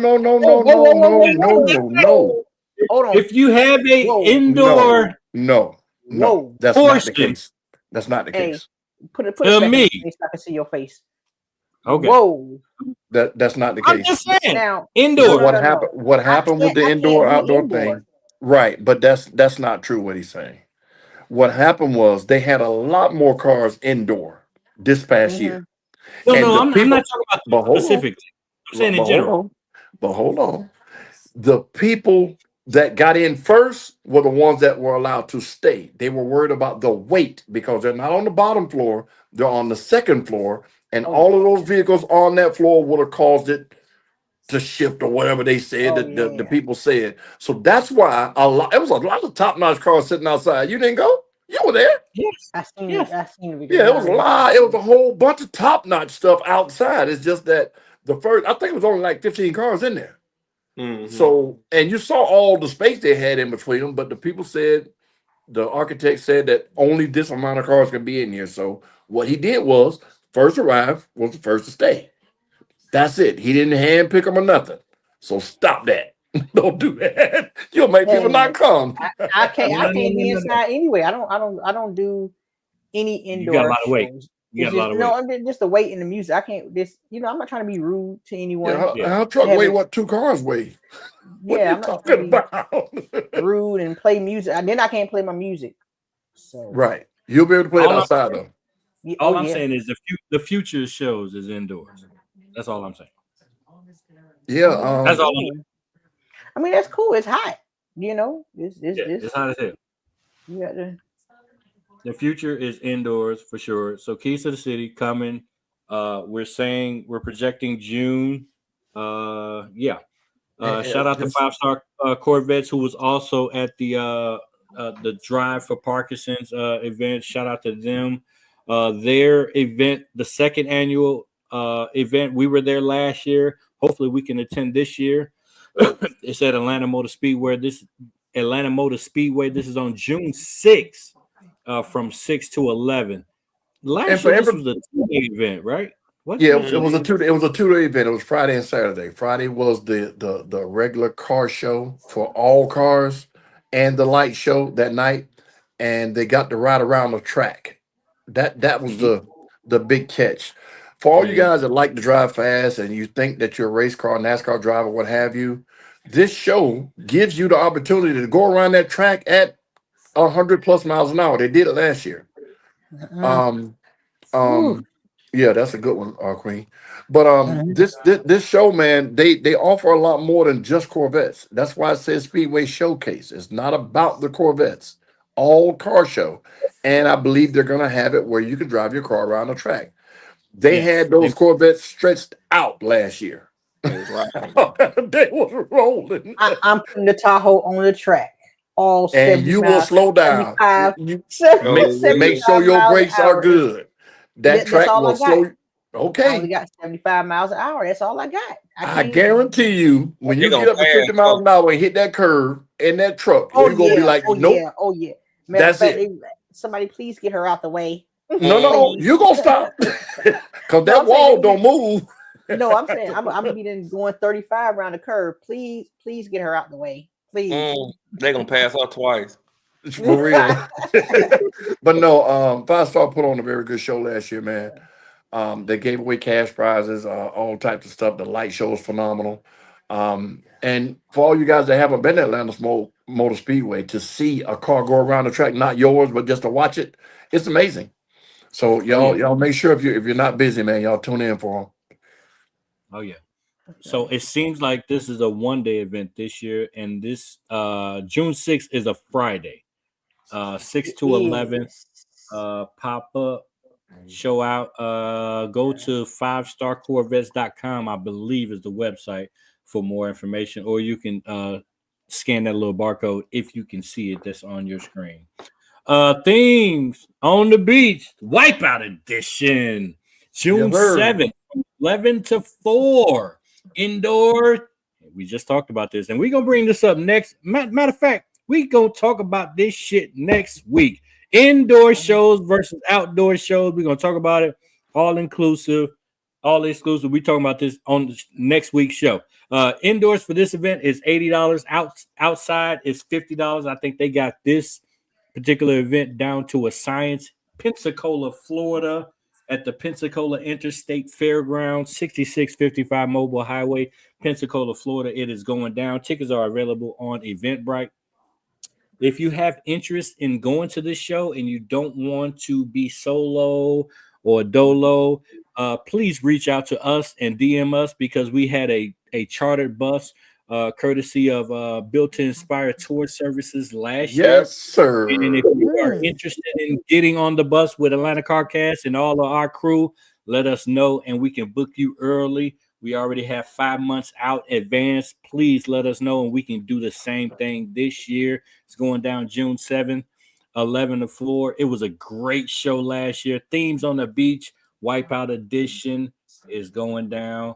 Hold on. If you have a indoor, no, that's not the case. That's not the case. Put it back in me. your face so I can see your face. Okay. Whoa. That's not the I'm case. just saying. Now, Indoor. What happened with the indoor-outdoor thing? Right, but that's not true. What he's saying. What happened was they had a lot more cars indoor this past year. No, I'm not talking about specifically. I'm saying in general. But hold on. The people that got in first were the ones that were allowed to stay. They were worried about the weight because they're not on the bottom floor, they're on the second floor, and Oh, all of those vehicles on that floor would have caused it to shift or whatever they said Oh, that the yeah. people said. So that's why it was a lot of top-notch cars sitting outside. You didn't go? You were there. Yes. I seen Yes. it. I seen it. Yeah, it was a lot. It was a whole bunch of top-notch stuff outside. It's just that the first, I think it was only like 15 cars in there. Mhm. So, and you saw all the space they had in between them, but the people said, the architect said that only this amount of cars can be in here. So what he did was, first arrived was the first to stay. That's it. He didn't hand pick them or nothing. So stop that. Don't do that. You'll make people not come. I can't. No, I no, can't no, be no, no. inside anyway. I don't do any indoor. You got a lot of weight. shows. You got It's a lot just, of no, weight. I mean, just the weight and the music. I can't. This, I'm not trying to be rude to anyone. Our truck weigh what 2 cars weigh. What Yeah, are I'm you not talking trying about? to be rude and play music. And then I can't play my music. So Right. You'll be able to play it All I'm outside though. All I'm saying is the future shows is indoors. That's all I'm saying. Yeah. That's all. I'm I mean, that's cool. It's hot. It's hot as hell. You got to. The future is indoors for sure. So Keys to the City coming. We're projecting June. Yeah. Shout out to 5-Star Corvettes, who was also at the Drive for Parkinson's event. Shout out to them. Their event, the second annual event, we were there last year. Hopefully we can attend this year. It's at Atlanta Motor Speedway. This is on June 6th, from 6 to 11. Last year this was a 2-day event, right? What? Yeah, it was a 2-day event. It was Friday and Saturday. Friday was the regular car show for all cars and the light show that night, and they got to ride around the track. That was the big catch. For all you guys that like to drive fast and you think that you're a race car, NASCAR driver, what have you, this show gives you the opportunity to go around that track at 100 plus miles an hour. They did it last year. Yeah, that's a good one, Queen. But this show, man, they offer a lot more than just Corvettes. That's why it says Speedway Showcase. It's not about the Corvettes, all car show. And I believe they're gonna have it where you can drive your car around the track. They had those Corvettes stretched out last year. They was rolling. I'm putting the Tahoe on the track. All And you will slow down. 75, Make sure your brakes are good. That track will slow. I Okay. only got 75 miles an hour. That's all I got. I guarantee you, when you get up to 50 miles an hour and hit that curve in that truck, you're gonna be like, nope. Oh yeah. That's it. Somebody please get her out the way. No, you gonna stop. Because that wall don't move. No, I'm saying I'm gonna be then going 35 around the curve. Please get her out the way. Please. They're gonna pass out twice. For real. But no, 5-Star put on a very good show last year, man. They gave away cash prizes, all types of stuff. The light show was phenomenal. And for all you guys that haven't been to Atlanta Motor Speedway, to see a car go around the track, not yours, but just to watch it, it's amazing. So y'all make sure if you're not busy, man, y'all tune in for them. Oh yeah. So it seems like this is a 1-day event this year, and this June 6th is a Friday. 6 to 11. Pop up, show out. Go to 5starcorvettes.com, I believe is the website for more information, or you can scan that little barcode if you can see it that's on your screen. Themes on the beach, Wipeout Edition, June 7th, 11 to 4, indoor. We just talked about this, and we're gonna bring this up next. Matter of fact, we gonna talk about this shit next week. Indoor shows versus outdoor shows. We're gonna talk about it, all inclusive, all exclusive. We talking about this on next week's show. Indoors for this event is $80. Outside is $50. I think they got this particular event down to a science. Pensacola, Florida, at the Pensacola Interstate Fairgrounds, 6655 Mobile Highway, Pensacola, Florida. It is going down. Tickets are available on Eventbrite. If you have interest in going to this show and you don't want to be solo or dolo, please reach out to us and DM us, because we had a chartered bus courtesy of Built to Inspire Tour Services last year. Yes, sir. And if you are interested in getting on the bus with Atlanta CarCast and all of our crew, let us know and we can book you early. We already have 5 months out advance. Please let us know and we can do the same thing this year. It's going down June 7th, 11 to 4. It was a great show last year. Themes on the Beach, Wipeout Edition is going down.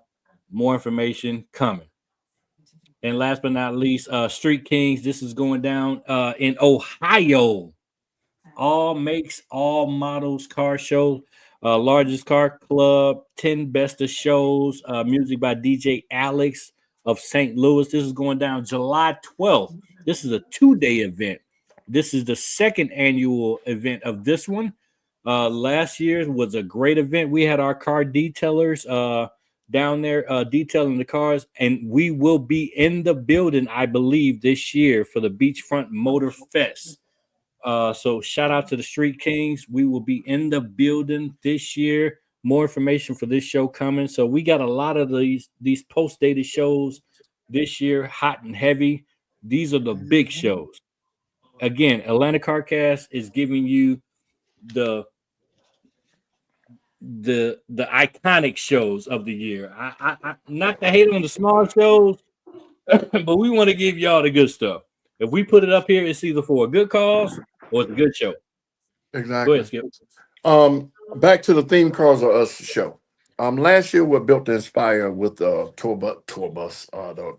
More information coming. And last but not least, Street Kings. This is going down in Ohio. All makes, all models car show. Largest car club, 10 best of shows. Music by DJ Alex of St. Louis. This is going down July 12th. This is a 2-day event. This is the second annual event of this one. Last year was a great event. We had our car detailers down there detailing the cars, and we will be in the building, I believe, this year for the Beachfront Motor Fest. So shout out to the Street Kings. We will be in the building this year. More information for this show coming. So we got a lot of these post-dated shows this year, hot and heavy. These are the big shows. Again, Atlanta CarCast is giving you the iconic shows of the year. I not to hate on the small shows, but we want to give y'all the good stuff. If we put it up here, it's either for a good cause or it's a good show. Exactly. Go ahead, Skip. Back to the Theme Cars Are Us show. Last year we Built to Inspire with the tour bus,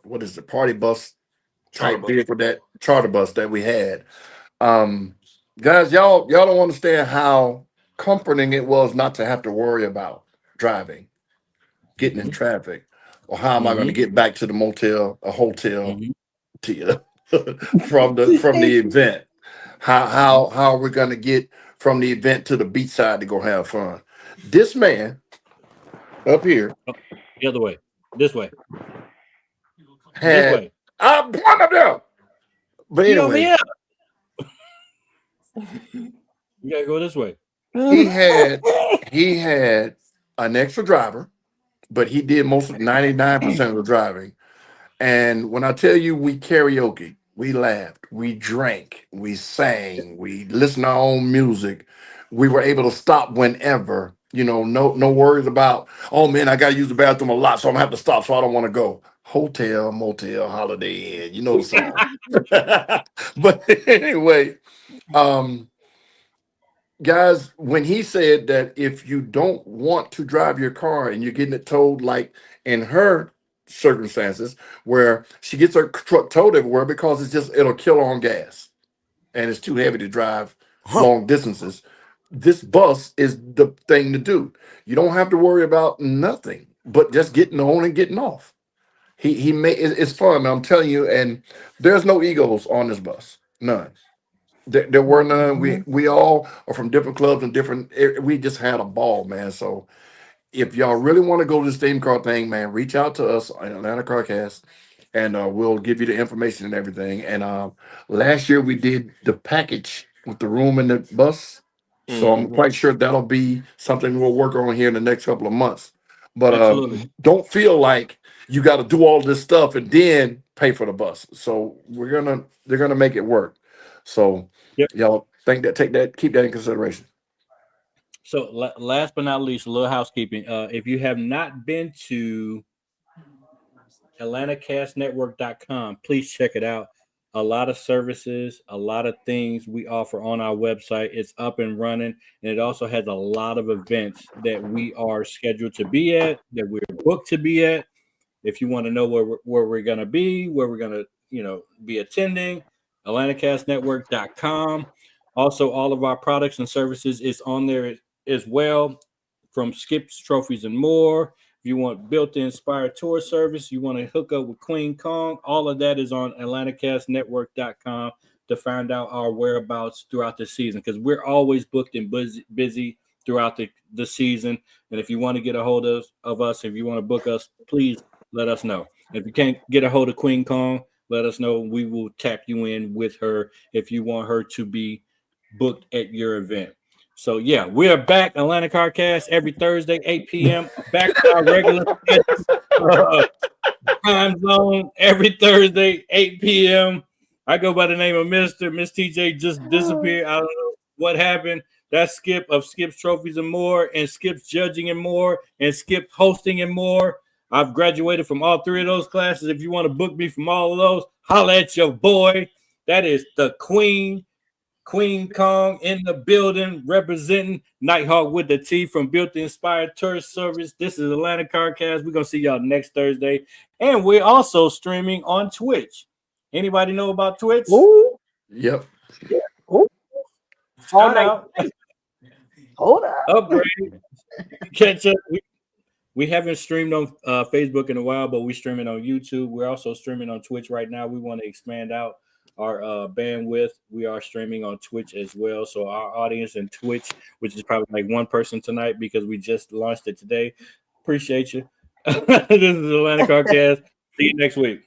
what is the party bus type vehicle, that charter bus that we had. Guys, y'all don't understand how comforting it was not to have to worry about driving, getting in traffic, or how am I going to get back to the motel, a hotel, to you from the event. How are we going to get from the event to the beachside to go have fun? This man up here, the other way, this way, had, this way. I'm one of them. But anyway, you gotta go this way. He had an extra driver, but he did most of 99% of the driving. And when I tell you we karaoke, we laughed, we drank, we sang, we listened to our own music. We were able to stop whenever, no worries about, oh man, I got to use the bathroom a lot, so I'm gonna have to stop, so I don't want to go. Hotel, motel, Holiday Inn, you know the song. But anyway, guys, when he said that if you don't want to drive your car and you're getting it towed, like in her circumstances, where she gets her truck towed everywhere because it'll kill her on gas and it's too heavy to drive long distances, this bus is the thing to do. You don't have to worry about nothing but just getting on and getting off. He made it's fun, man, I'm telling you, and there's no egos on this bus, none. There were none. We all are from different clubs and we just had a ball, man. So if y'all really want to go to this theme car thing, man, reach out to us on Atlanta CarCast, and we'll give you the information and everything. And last year we did the package with the room in the bus, so I'm quite sure that'll be something we'll work on here in the next couple of months. But don't feel like you got to do all this stuff and then pay for the bus. So they're gonna make it work. So y'all keep that in consideration. So last but not least, a little housekeeping. If you have not been to AtlantaCastNetwork.com, please check it out. A lot of services, a lot of things we offer on our website. It's up and running, and it also has a lot of events that we are scheduled to be at, that we're booked to be at. If you want to know where we're going to be, where we're going to be attending, AtlantaCastNetwork.com. Also, all of our products and services is on there as well, from Skips, Trophies, and more. If you want Built to Inspire tour service, you want to hook up with Queen Kong, all of that is on AtlantaCastNetwork.com to find out our whereabouts throughout the season, because we're always booked and busy throughout the season. And if you want to get a hold of us, if you want to book us, please let us know. If you can't get a hold of Queen Kong, let us know. We will tap you in with her if you want her to be booked at your event. So yeah, we are back. Atlanta CarCast every Thursday, 8 p.m. Back to our regular time zone every Thursday, 8 p.m. I go by the name of Minister. Miss TJ just disappeared. I don't know what happened. That's Skip of Skip's Trophies and More, and Skip's Judging and More, and Skip's Hosting and More. I've graduated from all three of those classes. If you want to book me from all of those, holla at your boy. That is the Queen Kong in the building, representing Nighthawk with the T from Built Inspired Tourist Service. This is Atlanta CarCast. We're going to see y'all next Thursday. And we're also streaming on Twitch. Anybody know about Twitch? Ooh. Yep. Ooh. Shout out. Hold up. Upgrade. Catch up. We haven't streamed on Facebook in a while, but we're streaming on YouTube. We're also streaming on Twitch right now. We want to expand out our bandwidth. We are streaming on Twitch as well. So our audience in Twitch, which is probably like one person tonight because we just launched it today. Appreciate you. This is Atlanta CarCast. See you next week.